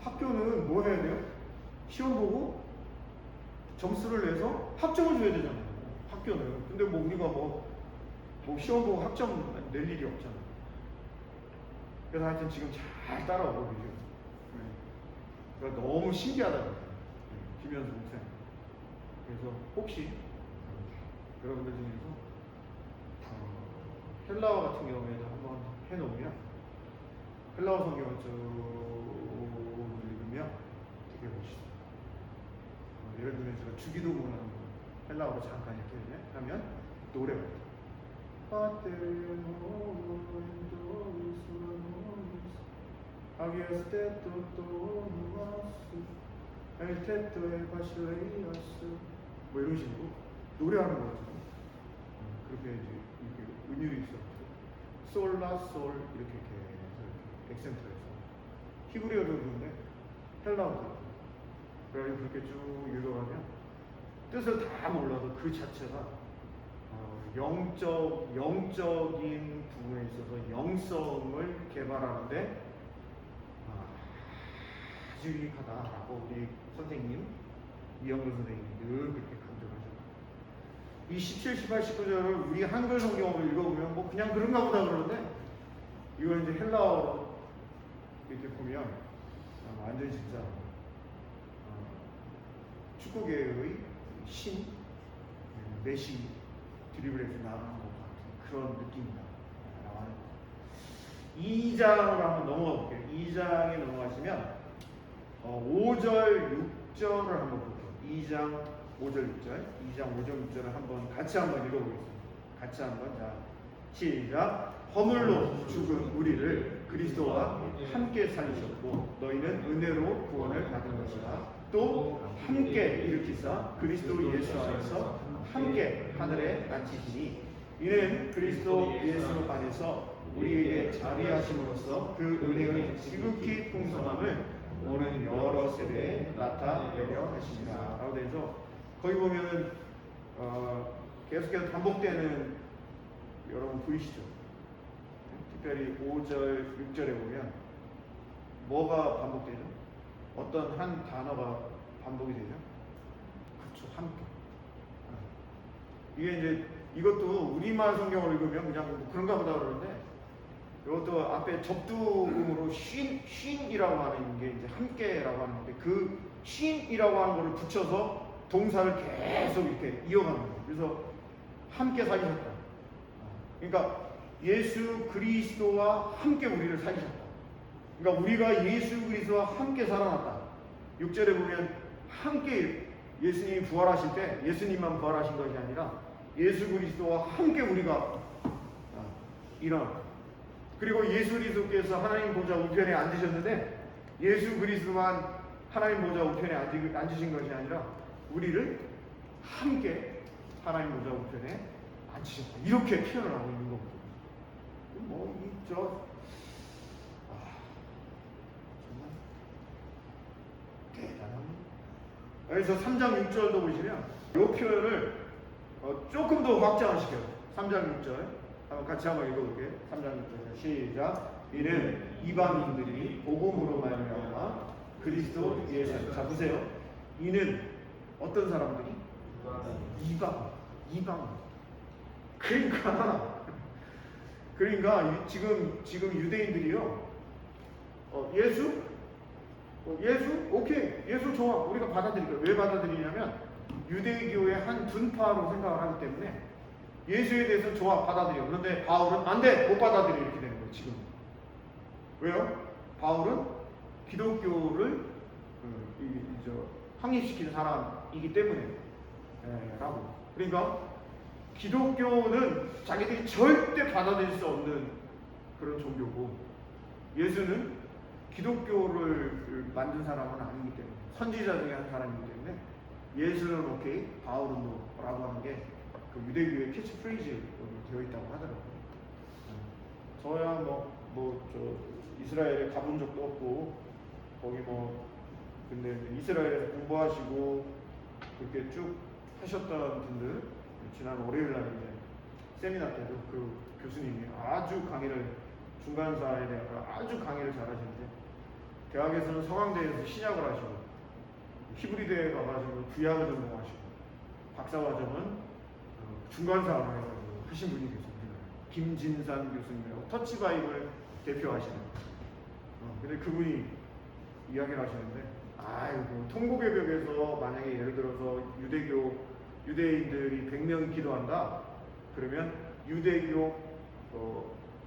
학교는 뭐 해야 돼요? 시험 보고 점수를 내서 학점을 줘야 되잖아요. 학교는. 근데 뭐 우리가 뭐 시험 보고 학점 낼 일이 없잖아요. 그래서 하여튼 지금 잘 따라오고 계세요. 그러니까 너무 신기하다고요. 김현수 목사님. 그래서 혹시 여러분들 중에서 헬라어 같은 경우에도 한번 해놓으면 헬라어 성경을 쭉 읽으면 되게 멋있어요. 예를 들면 제가 주기도문을 헬라어로 잠깐 이렇게 하면 노래가 있어요. 뭐 이런 식으로 노래하는 거 같아요. 그렇게 이제 이렇게 은율이 있어. 솔라 솔 이렇게 해서 액센트에서 히브리어도 그런데 헬라어도 그래서 그렇게 쭉 읽어가면 뜻을 다 몰라도 그 자체가 영적인 부분에 있어서 영성을 개발하는데 아주 유익하다라고 우리 선생님 이영근 선생님이 늘 그렇게 강조하셨어요. 이 17, 18, 19절을 우리 한글 성경으로 읽어보면 뭐 그냥 그런가 보다 그러는데 이거 이제 헬라어로 이렇게 보면 완전히 진짜 축구계의 신, 메시 드리블에서 나가는 것 같은 그런 느낌이다. 2장으로 한번 넘어가 볼게요. 2장에 넘어가시면 5절, 6절을 한번 볼게요. 2장 5절, 6절. 2장 5절, 6절을 같이 한번 읽어보겠습니다. 같이 한번 자 시작. 허물로 죽은 우리를 그리스도와 함께 살리셨고 너희는 은혜로 구원을 받은 것이라. 또 함께 일으키사 그리스도 예수 안에서 함께 하늘에 앉히시니 이는 그리스도 예수 안에서 우리에게 자비하심으로써 그 은혜의 지극히 풍성함을 오는 여러 세대에 나타내려 하시니라 라고 돼서 거기 보면은 계속해서 반복되는 여러분 보이시죠? 특별히 5절, 6절에 보면 뭐가 반복되죠? 어떤 한 단어가 반복이 되죠? 그렇죠, 함께. 이게 이제 이것도 우리말 성경을 읽으면 그냥 뭐 그런가 보다 그러는데 이것도 앞에 접두음으로 쉰이라고 하는 게 이제 함께라고 하는 건데 그 쉰이라고 하는 거를 붙여서 동사를 계속 이렇게 이어가는 거예요. 그래서 함께 살리셨다. 그러니까 예수 그리스도와 함께 우리를 살리셨다. 그러니까 우리가 예수 그리스도와 함께 살아났다. 6절에 보면 함께 예수님이 부활하실 때 예수님만 부활하신 것이 아니라 예수 그리스도와 함께 우리가 일어났다. 그리고 예수 그리스도께서 하나님 보좌 우편에 앉으셨는데 예수 그리스도만 하나님 보좌 우편에 앉으신 것이 아니라 우리를 함께 하나님 보좌 우편에 앉으셨다. 이렇게 표현을 하고 있는 겁니다. 정말 대단합니다. 여기서 3장 6절도 보시면 이 표현을 조금 더 확장을 시켜요. 3장 6절 한번 같이 한번 읽어볼게요. 3장 6절 시작. 이는 이방인들이 복음으로 말미암아 그리스도 예수. 자 보세요. 이는 어떤 사람들이? 이방. 그러니까 지금 유대인들이요. 예수 오케이, 예수 좋아, 우리가 받아들일게요. 왜 받아들이냐면 유대교의 한 분파로 생각을 하기 때문에 예수에 대해서 좋아, 받아들여. 그런데 바울은 안돼, 못 받아들여. 이렇게 되는 거예요. 지금 왜요? 바울은 기독교를 확립시킨 사람이기 때문에 라고. 그러니까 기독교는 자기들이 절대 받아들일 수 없는 그런 종교고, 예수는 기독교를 만든 사람은 아니기 때문에, 선지자 중에 한 사람이기 때문에 예수는 오케이, 바울은 노라고 하는 게 그 유대교의 캐치프레이즈로 되어 있다고 하더라고요. 저야 이스라엘에 가본 적도 없고 거기 근데 이스라엘에서 공부하시고 그렇게 쭉 하셨던 분들, 지난 월요일 날 이제 세미나 때도 그 교수님이 아주 강의를, 중간사에 대해서 아주 강의를 잘하시는데, 대학에서는 서강대에서 신약을 하시고 히브리대에 가가지고 구약을 전공하시고 박사과정은 중간사를 해가지고 하신 분이 계십니다. 김진산 교수님이라고 터치바이블 대표하시는. 근데 그분이 이야기를 하시는데, 통곡의 벽에서 만약에 예를 들어서 유대인들이 100명이 기도한다 그러면 유대교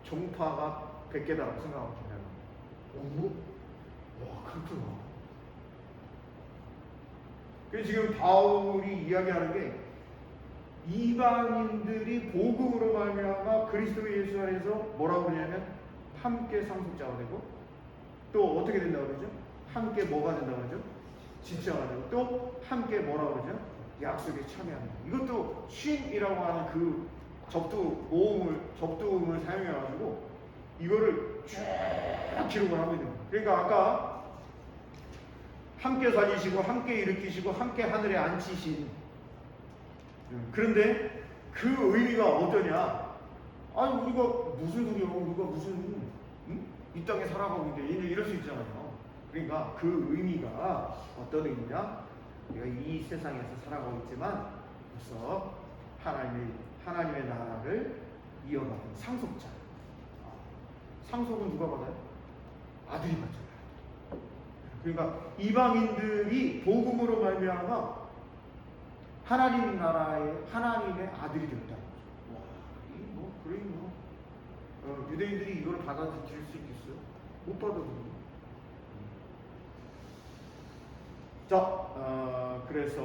종파가 100개다라고 생각하면 된다는. 와, 그렇구나. 그래서 지금 바울이 이야기하는 게 이방인들이 복음으로 말미암아 그리스도 예수 안에서 뭐라고 그러냐면 함께 상속자가 되고, 또 어떻게 된다고 그러죠? 함께 뭐가 된다고 그러죠? 지체가 되고, 또 함께 뭐라고 그러죠? 약속에 참여하는 거. 이것도 쉰이라고 하는 그 접두음을 사용해가지고 이거를 쭉 기록을 하고 있는 거예요. 그러니까 아까 함께 살리시고 함께 일으키시고 함께 하늘에 앉히신, 그런데 그 의미가 어떠냐? 우리가 무슨 소리야? 우리가 무슨 이 땅에 살아가고 있는데 이럴 수 있잖아요. 그러니까 그 의미가 어떤 의미냐? 우리가 이 세상에서 살아가고 있지만 벌써 하나님의 나라를 이어가는 상속자. 상속은 누가 받아요? 아들이 받잖아요. 그러니까 이방인들이 복음으로 말미암아 하나님 나라의 하나님의 아들이 되었다는 거죠. 와, 유대인들이 이걸 받아들일 수 있겠어요? 못 받아들여요. 자, 그래서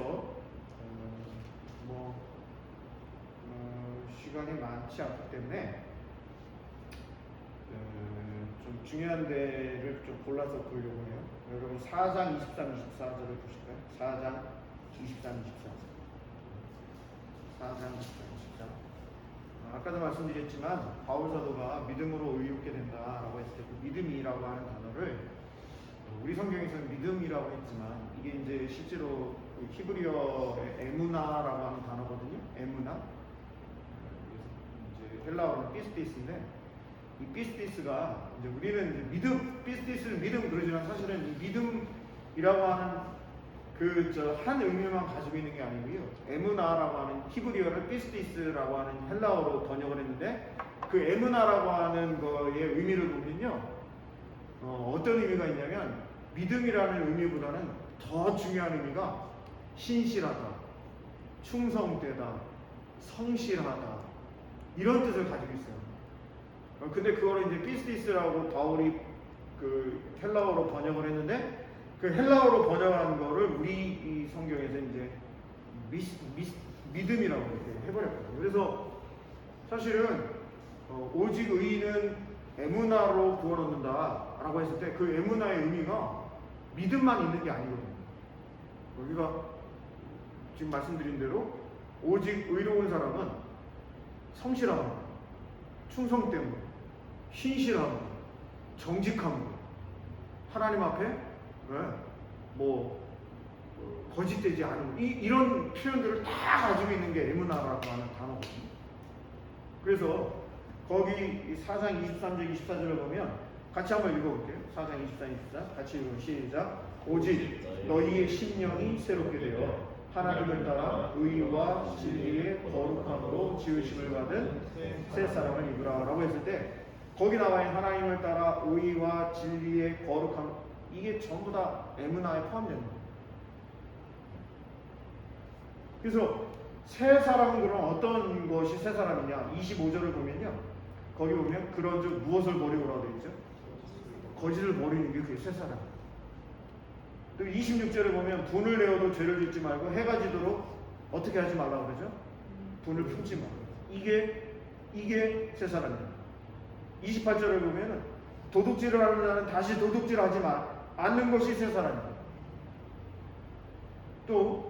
시간이 많지 않기 때문에 좀 중요한 데를 좀 골라서 보려고 해요. 여러분 4장 23, 24절을 보실까요? 4장 23, 24절. 4장 24. 아까도 말씀드렸지만 바울 사도가 믿음으로 의롭게 된다라고 했을 때 그 믿음이라고 하는 단어를 우리 성경에서는 믿음이라고 했지만 이게 이제 실제로 히브리어의 에무나라고 하는 단어거든요. 에무나. 이제 헬라어는 피스티스인데, 이 피스티스가 이제 우리는 이제 믿음, 피스티스는 믿음 그러지만 사실은 이 믿음이라고 하는 한 의미만 가지고 있는 게 아니고요. 에무나라고 하는 히브리어를 피스티스라고 하는 헬라어로 번역을 했는데, 그 에무나라고 하는 거의 의미를 보면요, 어떤 의미가 있냐면 믿음이라는 의미보다는 더 중요한 의미가 신실하다, 충성되다, 성실하다, 이런 뜻을 가지고 있어요. 근데 그거를 이제 피스티스라고 바울이 그 헬라어로 번역을 했는데, 그 헬라어로 번역한 거를 우리 이 성경에서 이제 믿음이라고 이렇게 해버렸거든요. 그래서 사실은 오직 의인은 에무나로 구원 얻는다라고 했을 때 그 에무나의 의미가 믿음만 있는 게 아니거든요. 우리가 지금 말씀드린 대로 오직 의로운 사람은 성실함, 충성됨, 신실함, 정직함, 하나님 앞에 거짓되지 않은 이런 표현들을 다 가지고 있는 게 에무나라고 하는 단어거든요. 그래서 거기 4장 23절 24절을 보면 같이 한번 읽어볼게요. 4장 23, 24 같이 읽으면 시작. 오직 너희의 심령이 새롭게 되어 하나님을 따라 의와 진리의 거룩함으로 지으심을 받은 새 사람을 입으라 라고 했을 때 거기 나와 있는 하나님을 따라 의와 진리의 거룩함, 이게 전부 다 에무나에 포함되는 거예요. 그래서 새 사람은 그럼 어떤 것이 새 사람이냐? 25절을 보면요, 거기 보면 그런즉 무엇을 버리고라고 되어 있죠? 거짓을 버리는 게 그게 새 사람이에요. 또 26절에 보면 분을 내어도 죄를 짓지 말고 해가 지도록 어떻게 하지 말라고 그러죠? 분을 품지 말고. 이게 새 사람이에요. 28절을 보면 도둑질을 하는 자는 다시 도둑질하지 않는 것이 새 사람이에요. 또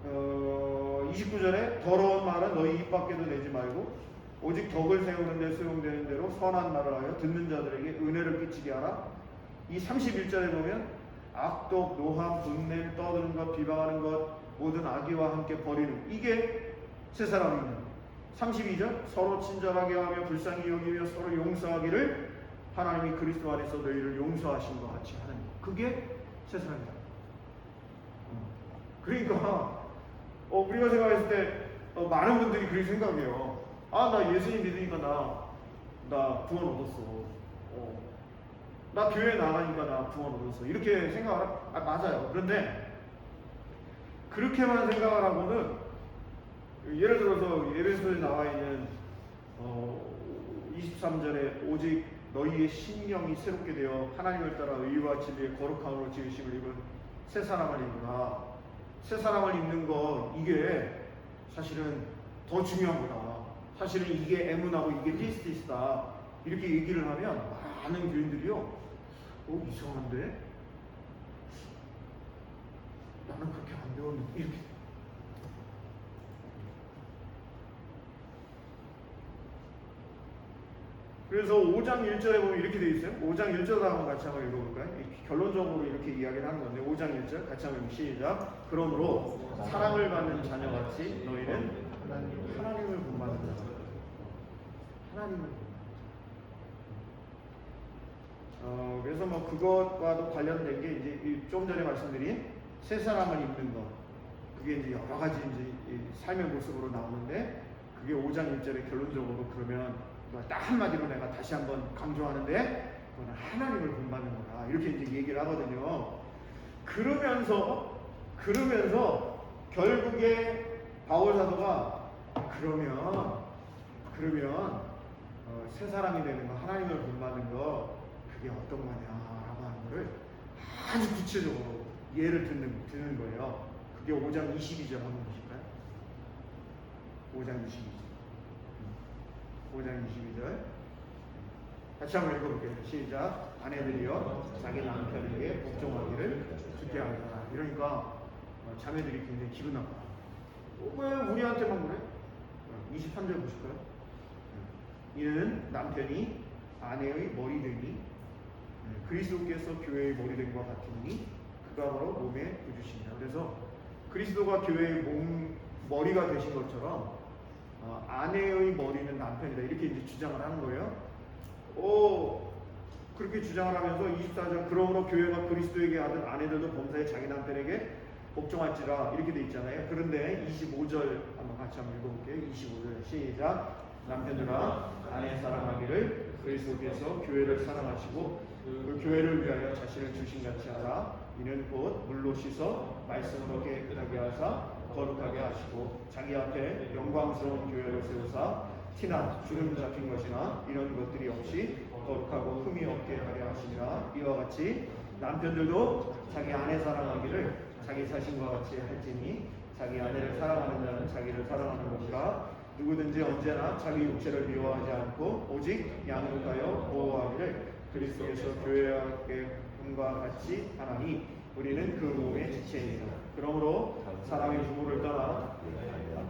29절에 더러운 말은 너희 입 밖에도 내지 말고 오직 덕을 세우는 데 수용되는 대로 선한 말을 하여 듣는 자들에게 은혜를 끼치게 하라. 이 31절에 보면 악독, 노함, 분냄, 떠드는 것, 비방하는 것, 모든 악의와 함께 버리는, 이게 새 사람입니다. 32절 서로 친절하게 하며 불쌍히 여기며 서로 용서하기를 하나님이 그리스도 안에서 너희를 용서하신 것 같이 하는 것, 그게 새 사람이다. 그러니까 우리가 생각했을 때 많은 분들이 그렇게 생각해요. 나 예수님 믿으니까 나 구원 얻었어. 나 교회 나가니까 나 구원 얻었어. 이렇게 생각을 맞아요. 그런데 그렇게만 생각을 하고는, 예를 들어서 에베소서에 나와 있는 23절에 오직 너희의 심령이 새롭게 되어 하나님을 따라 의와 진리의 거룩함으로 지으심을 입은 새 사람을 입으라. 새 사람을 입는 거, 이게 사실은 더 중요한 거다. 사실은 이게 에문하고 이게 피스티스다. 이렇게 얘기를 하면 많은 교인들이요, 이상한데? 나는 그렇게 안 배웠는데, 이렇게. 그래서 5장 1절에 보면 이렇게 돼 있어요. 5장 1절 한번 같이 한번 읽어볼까요? 결론적으로 이렇게 이야기를 하는 건데, 5장 1절 같이 한번 시작. 그러므로 사랑을 받는 자녀같이 너희는 하나님을 본받는 자. 하나님을 그래서 그것과도 관련된 게 이제 좀 전에 말씀드린 새 사람을 입는 것, 그게 이제 여러 가지 이제 삶의 모습으로 나오는데, 그게 5장 1절에 결론적으로 그러면 딱 한마디로 내가 다시 한번 강조하는데, 그거는 하나님을 본받는 거다. 이렇게 이제 얘기를 하거든요. 그러면서 결국에 바울 사도가 그러면 새 사람이 되는 거, 하나님을 본받는 거, 그게 어떤 거냐라고 하는 거를 아주 구체적으로 예를 드는 거예요. 그게 5장 22절 한번 보실까요? 5장 22절 같이 한번 읽어볼게요. 시작. 아내들이여 자기 남편에게 복종하기를 주께하라. 이러니까 자매들이 굉장히 기분 나빠. 왜 우리한테만 그래? 23절 보실까요? 이는 남편이 아내의 머리 되니 그리스도께서 교회의 머리 된 것 같으니 그가 바로 몸의 구주시니라. 그래서 그리스도가 교회의 머리가 되신 것처럼 아내의 머리는 남편이다. 이렇게 이제 주장을 하는 거예요. 그렇게 주장을 하면서 24절 그러므로 교회가 그리스도에게 하던 아내들도 범사에 자기 남편에게 복종할지라 이렇게 돼 있잖아요. 그런데 25절 한번 같이 한번 읽어볼게요. 25절 시작. 남편들아 아내 사랑하기를 그리스도께서 교회를 사랑하시고 그 교회를 위하여 자신을 주신같이 하라. 이는 곧 물로 씻어 말씀으로 깨끗하게 하사 거룩하게 하시고 자기 앞에 영광스러운 교회를 세우사 티나 주름 잡힌 것이나 이런 것들이 없이 거룩하고 흠이 없게 하려 하시니라. 이와 같이 남편들도 자기 아내 사랑하기를 자기 자신과 같이 할지니 자기 아내를 사랑하는 자는 자기를 사랑하는 것이라. 누구든지 언제나 자기 육체를 미워하지 않고 오직 양육하여 보호하기를 그리스도께서 교회에게 함과 같이 하나니 우리는 그 몸의 지체이니라. 그러므로 사람이 부모를 떠나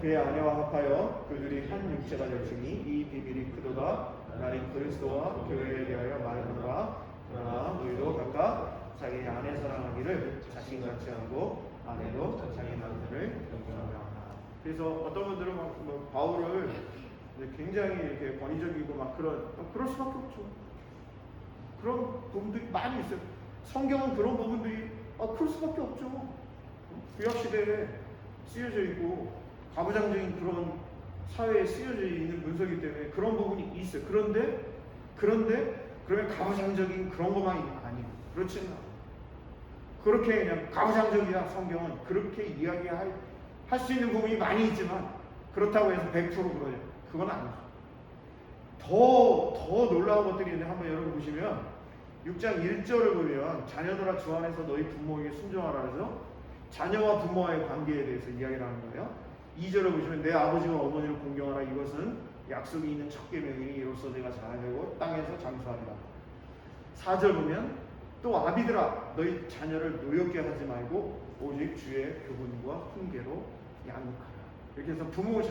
그의 아내와 합하여 그들이 한 육체가 될지니 이 비밀이 크도다. 나는 그리스도와 교회에 대하여 말하노라. 그러나 너희도 각각 자기 아내 사랑하기를 자신같이 하고 아내도 자기 남편을 존경하라. 그래서 어떤 분들은 뭐 바울을 굉장히 이렇게 권위적이고 막 그럴 수밖에 없죠. 그런 부분들이 많이 있어요. 성경은 그런 부분들이 그럴 수밖에 없죠. 구약 시대에 쓰여져 있고 가부장적인 그런 사회에 쓰여져 있는 문서이기 때문에 그런 부분이 있어요. 그런데 그러면 가부장적인 그런 것만이 아니에요. 그렇지는 않아요. 그렇게 그냥 가부장적이야. 성경은 그렇게 이야기할 수 있는 부분이 많이 있지만 그렇다고 해서 100% 그러냐? 그건 아니죠. 더 놀라운 것들이 있는데 한번 여러분 보시면 6장 1절을 보면 자녀들아 주 안에서 너희 부모에게 순종하라 해서 자녀와 부모와의 관계에 대해서 이야기를 하는 거예요. 2절을 보시면 내 아버지와 어머니를 공경하라. 이것은 약속이 있는 첫 계명이니 이로써 내가 잘하려고 땅에서 장수하리라. 4절 보면 또 아비들아 너희 자녀를 노엽게 하지 말고 오직 주의 교훈과 훈계로 양육하라. 이렇게 해서 부모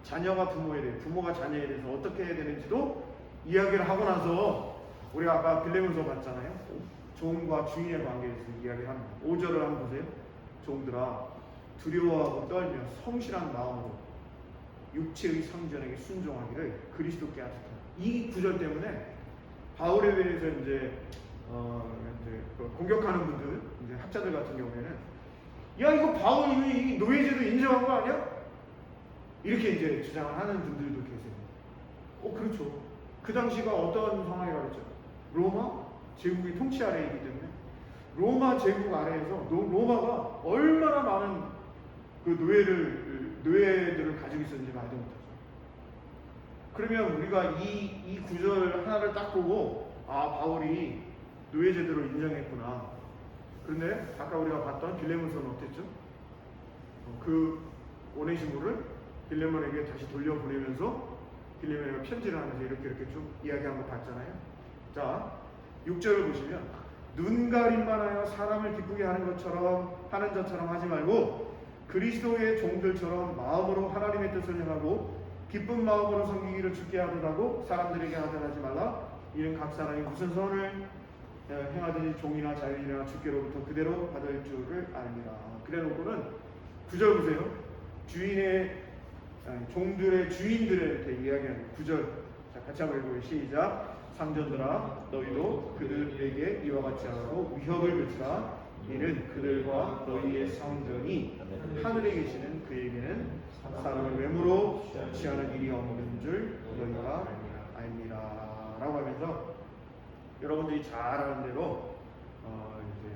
자녀가 부모에 대해 부모가 자녀에 대해서 어떻게 해야 되는지도 이야기를 하고 나서 우리가 아까 빌레몬서 봤잖아요. 종과 주인의 관계에 대해서 이야기를 합니다. 5절을 한번 보세요. 종들아 두려워하고 떨며 성실한 마음으로 육체의 상전에게 순종하기를 그리스도께 하셨다. 이 구절 때문에 바울에 대해서 이제 공격하는 분들, 이제 학자들 같은 경우에는 야 이거 바울이 이 노예제도 인정한 거 아니야? 이렇게 이제 주장을 하는 분들도 계세요. 그렇죠. 그 당시가 어떤 상황이라고 했죠? 로마 제국의 통치 아래에 있기 때문에 로마 제국 아래에서 로마가 얼마나 많은 그 노예들을 가지고 있었는지 말도 못하죠. 그러면 우리가 이 구절 하나를 딱 보고 바울이 노예제도를 인정했구나. 그런데 아까 우리가 봤던 빌레몬서는 어땠죠? 그 오네시모를 빌레몬에게 다시 돌려보내면서 빌레몬에게 편지를 하면서 이렇게 쭉 이야기한 거 봤잖아요. 자, 6절을 보시면 눈 가림만 하여 사람을 기쁘게 하는 자처럼 하지 말고 그리스도의 종들처럼 마음으로 하나님의 뜻을 행하고 기쁜 마음으로 섬기기를 주께 하듯하고 사람들에게 하듯하지 말라. 이는 각 사람이 무슨 선을 행하든지 종이나 자유인이나 주께로부터 그대로 받을 줄을 알미라. 그래놓고는 9절 보세요. 종들의 주인들한테 이야기하는 9절. 자, 같이 한번 읽어보세요. 시작. 상전들아 너희도 그들에게 이와 같이 하고 위협을 그치라. 이는 그들과 너희의 상전이 하늘에 계시는 그에게는 사람을 외모로 취하는 일이 없는 줄 너희가 알미라. 라고 하면서 여러분들이 잘 아는 대로 이제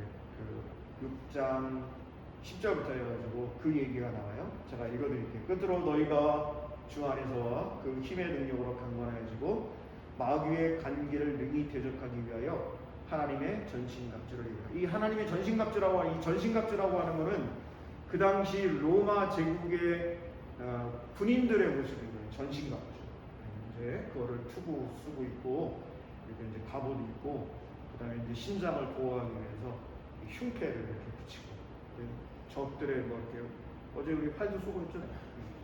그 6장 10절부터 해가지고 그 얘기가 나와요. 제가 읽어드릴게요. 끝으로 너희가 주 안에서 그 힘의 능력으로 강건해지고 마귀의 간계를 능히 대적하기 위하여 하나님의 전신갑주를 입으라. 이 하나님의 전신갑주라고 하는 것은 그 당시 로마 제국의 군인들의 모습인 거예요. 전신갑주. 이제 그거를 투구 쓰고 있고 이렇게 이제 갑옷 입고 그다음에 이제 신장을 보호하기 위해서 흉패를 이렇게 붙이고 적들의 뭐 이렇게 어제 우리 활도 쏘고 있잖아요.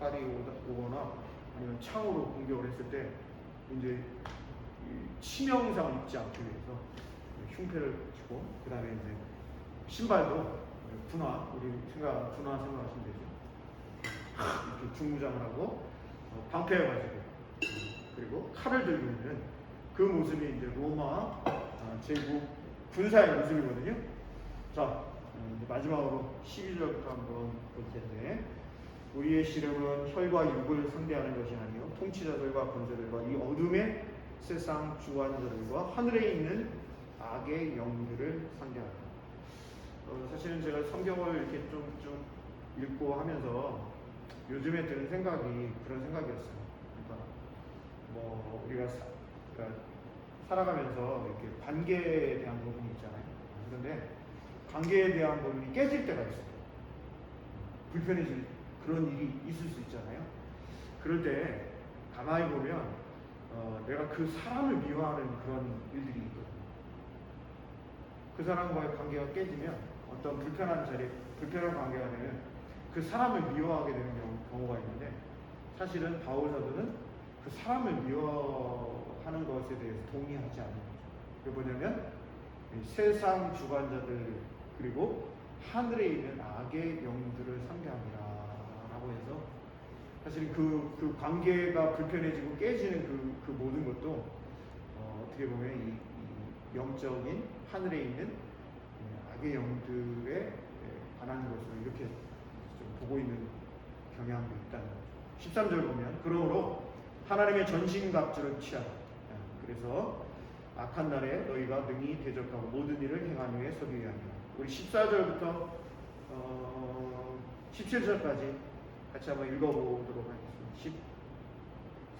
활이 오거나 아니면 창으로 공격을 했을 때 이제 치명상을 입지 않기 위해서 흉패를 붙이고 그다음에 이제 신발도 분화 우리 분화 생각하시면 되죠. 이렇게 중무장을 하고 방패해가지고 그리고 칼을 들고 있는 그 모습이 이제 로마 제국 군사의 모습이거든요. 자, 마지막으로 12절부터 한번 볼 텐데 우리의 씨름은 혈과 육을 상대하는 것이 아니요 통치자들과 권세들과 이 어둠의 세상 주관자들과 하늘에 있는 악의 영들을 상대한다. 사실은 제가 성경을 이렇게 좀 읽고 하면서 요즘에 드는 생각이 그런 생각이었어요. 그러니까 뭐 우리가 그러니까 살아가면서 이렇게 관계에 대한 부분이 있잖아요. 그런데 관계에 대한 부분이 깨질 때가 있어요. 불편해질 그런 일이 있을 수 있잖아요. 그럴 때 가만히 보면 내가 그 사람을 미워하는 그런 일들이 있거든요. 그 사람과의 관계가 깨지면 어떤 불편한 관계가 되면 그 사람을 미워하게 되는 경우가 있는데, 사실은 바울 사도는 그 사람을 미워하는 것에 대해서 동의하지 않는 거죠. 그게 뭐냐면 세상 주관자들 그리고 하늘에 있는 악의 영들을 상대합니다 라고 해서, 사실 그 관계가 불편해지고 깨지는 그 모든 것도 어떻게 보면 이 영적인 하늘에 있는 악의 영들에 관한 것으로 이렇게 좀 보고 있는 경향도 있다는 거죠. 13절 보면 그러므로 하나님의 전신갑주를 취하라. 그래서 악한 날에 너희가 능히 대적하고 모든 일을 행한 후에 서기 위함이라. 우리 14절부터 17절까지 같이 한번 읽어보도록 하겠습니다.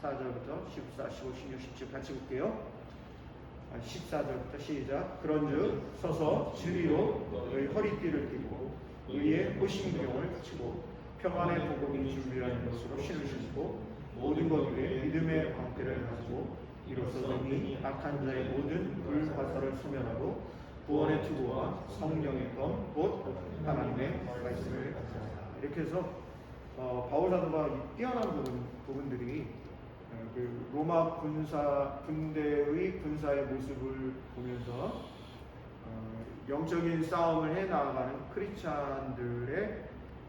14절부터 14, 15, 16, 17 같이 볼게요. 14절부터 시작. 그런즉 서서 진리로 너희 허리띠를 띠고 의의 호심경을 갖추고 평안의 복음이 준비한 것으로 신을 신고 모든 것 위에 믿음의 방패를 가지고 이로써 능히 악한 자의 모든 불화살을 소멸하고 구원의 투구와 성령의 검 곧 하나님의 말씀을 가져라. 이렇게 해서 바울 사도가 뛰어난 부분들이 그 로마 군대의 군사의 모습을 보면서 영적인 싸움을 해 나아가는 크리스찬들의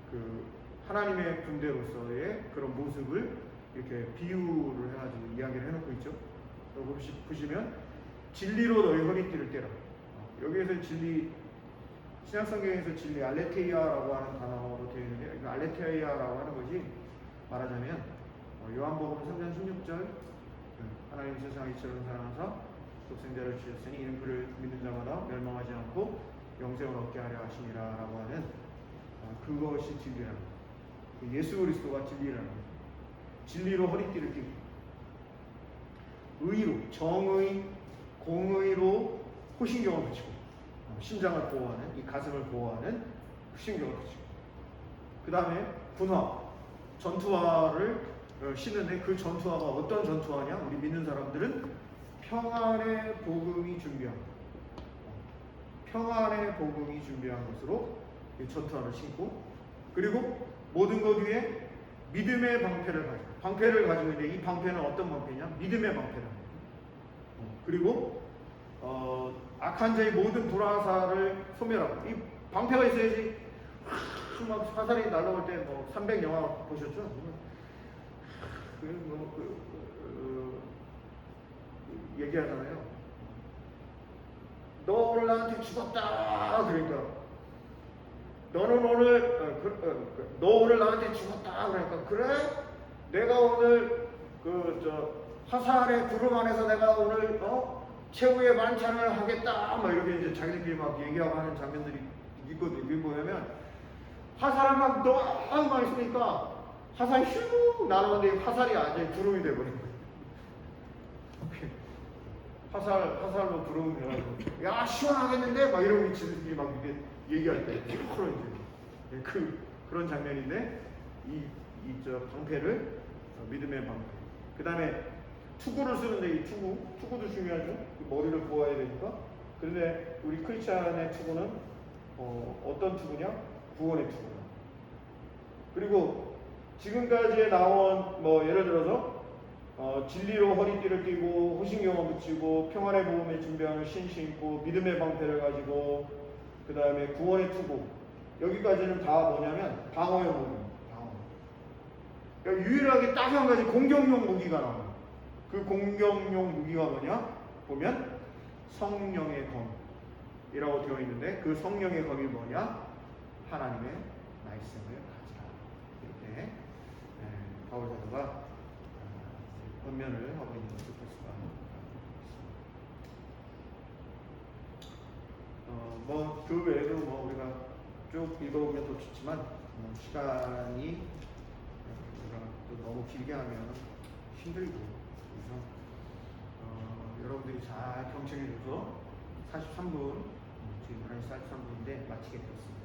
그 하나님의 군대로서의 그런 모습을 이렇게 비유를 해가지고 이야기를 해놓고 있죠. 보시면 진리로 너희 허리띠를 떼라. 여기에서 진리, 신약성경에서 진리 알레테이아라고 하는 단어로 되어 있는데, 이 알레테이아라고 하는 것이 말하자면 요한복음 3장 16절 하나님 세상을 이처럼 사랑하사 독생자를 주셨으니 이는 그를 믿는 자마다 멸망하지 않고 영생을 얻게 하려 하심이라 라고 하는 그것이 진리라는 거예요. 예수 그리스도가 진리라는 거예요. 진리로 허리띠를 띠고 의로, 정의, 공의로 호신경을 붙이고 심장을 보호하는, 이 가슴을 보호하는 호신경을 붙이고, 그 다음에 군화, 전투화를 신는데, 그 전투화가 어떤 전투화냐? 우리 믿는 사람들은 평안의 복음이 준비한, 평안의 복음이 준비한 것으로 이 전투화를 신고, 그리고 모든 것 위에 믿음의 방패를 가지고 있는데, 이 방패는 어떤 방패냐? 믿음의 방패다. 그리고 악한 자의 모든 불화살을 소멸하고, 이 방패가 있어야지 막 화살이 날아올 때 뭐 300 영화 보셨죠? 얘기하잖아요. 너 오늘 나한테 죽었다. 그러니까 너는 오늘 너 오늘 나한테 죽었다. 그러니까 그래? 내가 오늘 화살의 구름 안에서 내가 오늘 최후의 만찬을 하겠다. 막 이렇게 이제 자기들끼리 막 얘기하고 하는 장면들이 있거든요. 여기 보면 화살을 막 너무 많이 쏘니까 화살이 슉 날아오는데 화살이 완전히 구름이 돼버린 거예요. 화살로 구름이 돼가지고 야 시원하겠는데? 막 이러고 지들끼리 막 이렇게 얘기할 때 이제 그런 장면인데, 저 방패를 믿음의 방패. 그 다음에 투구를 쓰는데, 이 투구도 중요하죠. 머리를 보호해야 되니까. 그런데 우리 크리스찬의 투구는 어떤 투구냐? 구원의 투구다. 그리고 지금까지 나온 예를 들어서 진리로 허리띠를 띠고 호신경을 붙이고 평안의 복음에 준비하는 신 신고 믿음의 방패를 가지고, 그 다음에 구원의 투구, 여기까지는 다 뭐냐면 방어용 무기. 그러니까 유일하게 딱 한 가지 공격용 무기가 나와요. 그 공격용 무기가 뭐냐? 보면 성령의 검이라고 되어 있는데, 그 성령의 검이 뭐냐? 하나님의 말씀을 가지라. 이렇게 바울 사도가 권면을 하고 있는 것을 볼 수가 있습니다. 그 외에도 우리가 쭉 읽어보면 더 좋지만 시간이 우리가 또 너무 길게 하면 힘들고, 그래서 여러분들이 잘 경청해줘서 43분, 지금 11시 43분인데 마치게 되었습니다.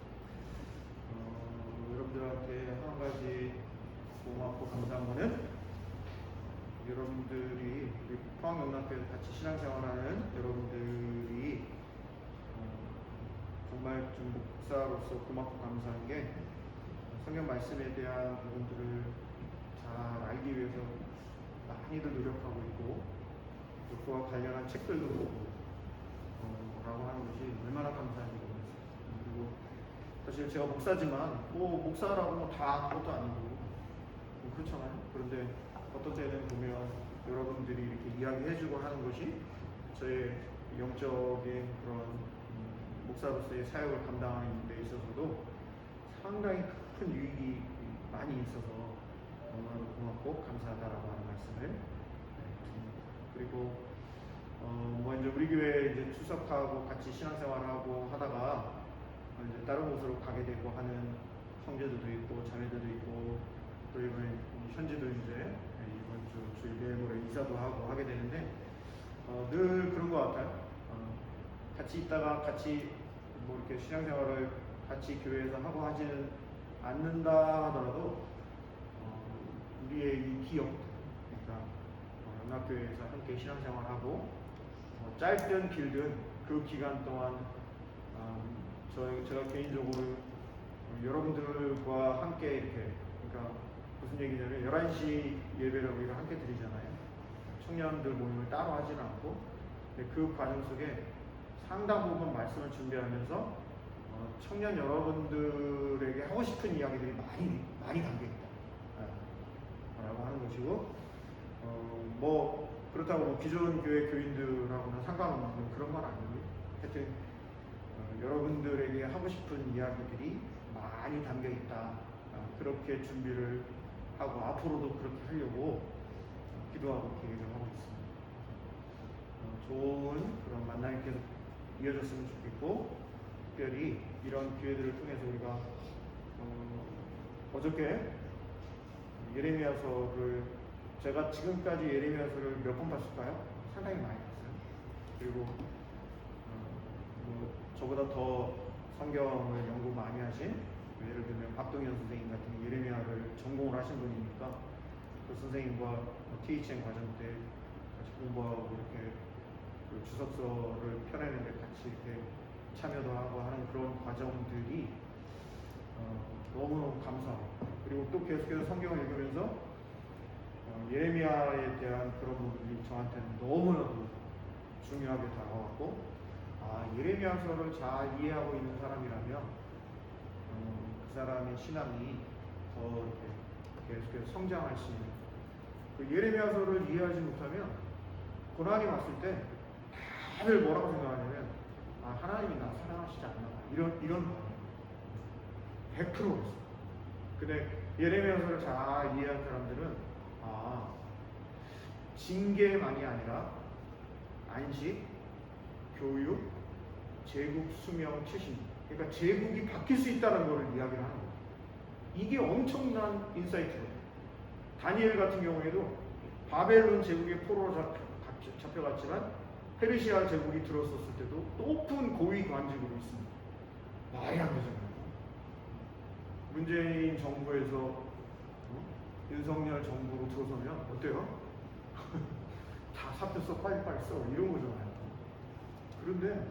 여러분들한테 한 가지 고맙고 감사한 거는 여러분들이 우리 포항영락교회 같이 신앙생활하는 여러분들이 정말 좀 목사로서 고맙고 감사한 게 성경 말씀에 대한 부분들을 잘 알기 위해서 많이들 노력하고 있고 또 그와 관련한 책들도 보고 라고 하는 것이 얼마나 감사한지 모르겠어요. 그리고 사실 제가 목사지만 목사라고 다 그것도 아니고 그렇잖아요. 그런데 어떤 때는 보면 여러분들이 이렇게 이야기해주고 하는 것이 저의 영적인 그런 목사로서의 사역을 감당하는 데 있어서도 상당히 큰 유익이 많이 있어서 너무나도 고맙고 감사하다라고 하는 말씀을 드립니다. 그리고 이제 우리 교회에 이제 출석하고 같이 신앙생활하고 하다가 이제 다른 곳으로 가게 되고 하는 형제들도 있고 자매들도 있고 또 이번에 현지도 이제 이번 주 내일 모레 이사도 하고 하게 되는데 늘 그런 것 같아요. 같이 있다가 같이 뭐 이렇게 신앙생활을 같이 교회에서 하고 하지는 않는다 하더라도 우리의 이 기억, 그러니까 연합교회에서 함께 신앙생활하고 짧든 길든 그 기간 동안 제가 개인적으로 여러분들과 함께 이렇게, 그러니까 무슨 얘기냐면 11시 예배를 우리가 함께 드리잖아요. 청년들 모임을 따로 하지는 않고 그 과정 속에 상당 부분 말씀을 준비하면서 청년 여러분들에게 하고 싶은 이야기들이 많이 담겨있다 라고 하는 것이고 뭐 그렇다고 뭐 기존 교회 교인들하고는 상관없는 그런 건 아니고요. 하여튼 여러분들에게 하고 싶은 이야기들이 많이 담겨있다, 그렇게 준비를 하고 앞으로도 그렇게 하려고 기도하고 계획을 하고 있습니다. 좋은 그런 만남이 계속 이어졌으면 좋겠고, 특별히 이런 기회들을 통해서 우리가 어저께 예레미야서를 제가 지금까지 예레미야서를 몇 번 봤을까요? 상당히 많이 봤어요. 그리고 뭐 저보다 더 성경을 연구 많이 하신 예를 들면 박동현 선생님 같은 예레미야를 전공을 하신 분이니까 그 선생님과 THN 과정 때 같이 공부하고 이렇게 그 주석서를 펴내는 데 같이 이렇게 참여도 하고 하는 그런 과정들이 너무너무 감사하고, 그리고 또 계속해서 성경을 읽으면서 예레미야에 대한 그런 부분이 저한테는 너무나도 중요하게 다가왔고, 예레미야서를 잘 이해하고 있는 사람이라면 그 사람의 신앙이 더 이렇게 계속해서 성장할 수 있는, 그 예레미야서를 이해하지 못하면 고난이 왔을 때 다들 뭐라고 생각하냐면 하나님이 나 사랑하시지 않나 이런 반응 100%였어. 근데 예레미야서를 잘 이해한 사람들은 징계만이 아니라 안식, 교육, 제국 수명, 최신, 그러니까 제국이 바뀔 수 있다는 것을 이야기를 하는 거예요. 이게 엄청난 인사이트예요. 다니엘 같은 경우에도 바벨론 제국의 포로로 잡혀갔지만 페르시아 제국이 들어섰을 때도 높은 고위 관직으로 있습니다. 말이 안 되잖아요. 문재인 정부에서 윤석열 정부로 들어서면 어때요? 다 사표 써, 빨리빨리 써, 이런 거잖아요. 그런데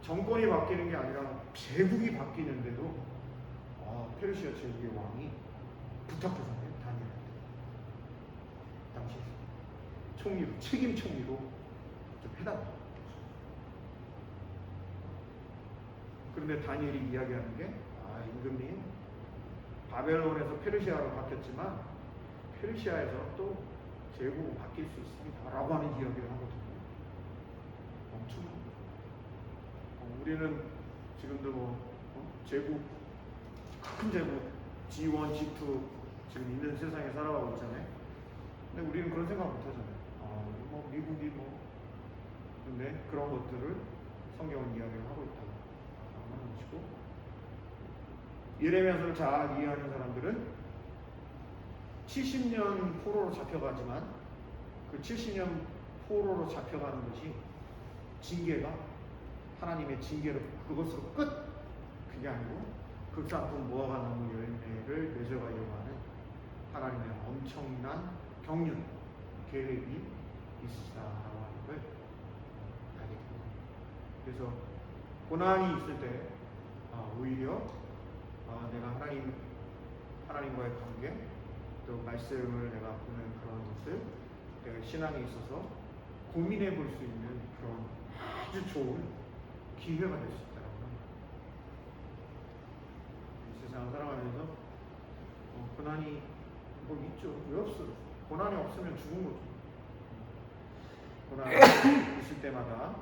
정권이 바뀌는 게 아니라 제국이 바뀌는데도 페르시아 제국의 왕이 부탁하잖아요. 다니엘한테 당시 총리로, 책임 총리로 좀 해달라. 그런데 다니엘이 이야기하는 게 임금님, 바벨론에서 페르시아로 바뀌었지만 페르시아에서 또 제국으로 바뀔 수 있습니다 라고 하는 이야기를 하거든요. 엄청난 거죠. 우리는 지금도 제국, 큰 제국 G1, G2 지금 있는 세상에 살아가고 있잖아요. 근데 우리는 그런 생각 못 하잖아요. 뭐 미국이 근데 그런 것들을 성경은 이야기를 하고 있다고 하는 것이고, 예레미야서를 잘 이해하는 사람들은 70년 포로로 잡혀가지만 그 70년 포로로 잡혀가는 것이 징계가 하나님의 징계로 그것으로 끝, 그게 아니고 극상품 무화과 나무 열매를 맺어가려고 하는 하나님의 엄청난 경륜, 계획이 있으시다라고 하는 걸 알게 됩니다. 그래서 고난이 있을 때 오히려 내가 하나님과의 관계, 또 말씀을 내가 보는 그런 것을 내가 신앙에 있어서 고민해 볼 수 있는 그런 아주 좋은 기회가 될 수 있다라고 합니다. 이 세상을 살아가면서 고난이 뭐 있죠. 왜 없어? 고난이 없으면 죽은 거죠. 고난이 있을 때마다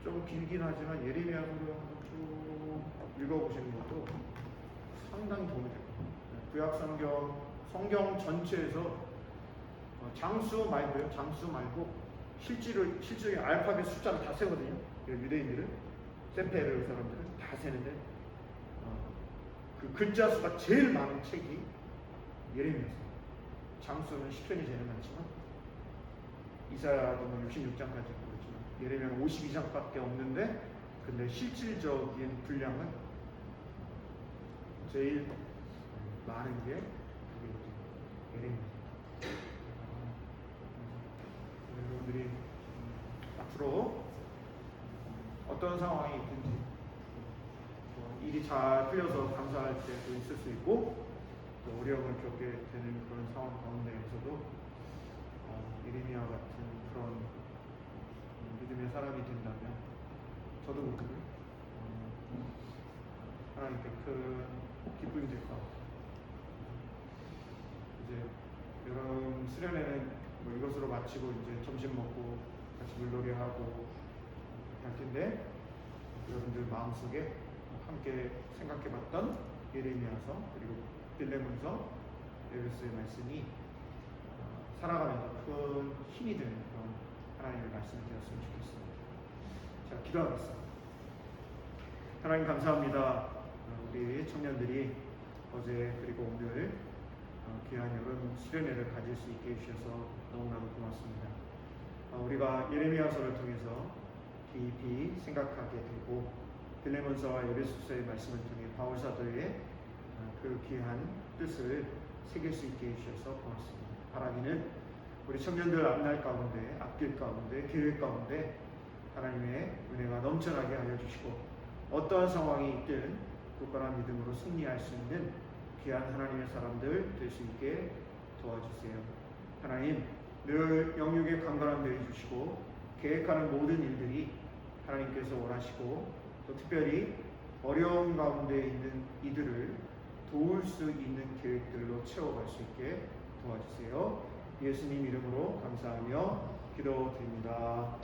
좀 길긴 하지만 예레미야서를 한번 쭉 읽어보시는 것도 상당히 도움이 됩니다. 구약 성경 전체에서 장수 말고 실질적인 알파벳 숫자를 다 세거든요. 유대인들은 세페르 사람들은 다 세는데 그 글자 수가 제일 많은 책이 예레미야서. 장수는 10편이 제일 많지만 이사야도 66장까지 그렇지만 예레미야는 52장밖에 없는데 근데 실질적인 분량은 제일 많은 게 예레미야입니다. 여러분들이 앞으로 어떤 상황이 있든지 일이 잘 풀려서 감사할 때도 있을 수 있고 또 어려움을 겪게 되는 그런 상황 가운데에서도 예레미야 같은 그런 믿음의 사람이 된다면 저도 모르게 하나님께 큰 기쁨이 될 것 같아요. 이제 여름 수련회는 이것으로 마치고 이제 점심 먹고 같이 물놀이 하고 할 텐데 여러분들 마음속에 함께 생각해봤던 예레미야서 그리고 빌레몬서 에베소의 말씀이 살아가면서 큰 힘이 되는 그런 하나님의 말씀이 되었으면 좋겠습니다. 자, 기도하겠습니다. 하나님 감사합니다. 우리 청년들이 어제 그리고 오늘 귀한 여름 수련회를 가질 수 있게 해주셔서 너무나도 고맙습니다. 우리가 예레미야서를 통해서 깊이 생각하게 되고 빌레몬서와 에베소서의 말씀을 통해 바울 사도의 그 귀한 뜻을 새길 수 있게 해주셔서 고맙습니다. 바라기는 우리 청년들 앞날 가운데, 앞길 가운데, 계획 가운데 하나님의 은혜가 넘쳐나게 하여 주시고 어떠한 상황이 있든 굳건한 믿음으로 승리할 수 있는 귀한 하나님의 사람들 될 수 있게 도와주세요. 하나님, 늘 영육의 강건함 내주시고 계획하는 모든 일들이 하나님께서 원하시고 또 특별히 어려운 가운데 있는 이들을 도울 수 있는 계획들로 채워갈 수 있게 도와주세요. 예수님 이름으로 감사하며 기도드립니다.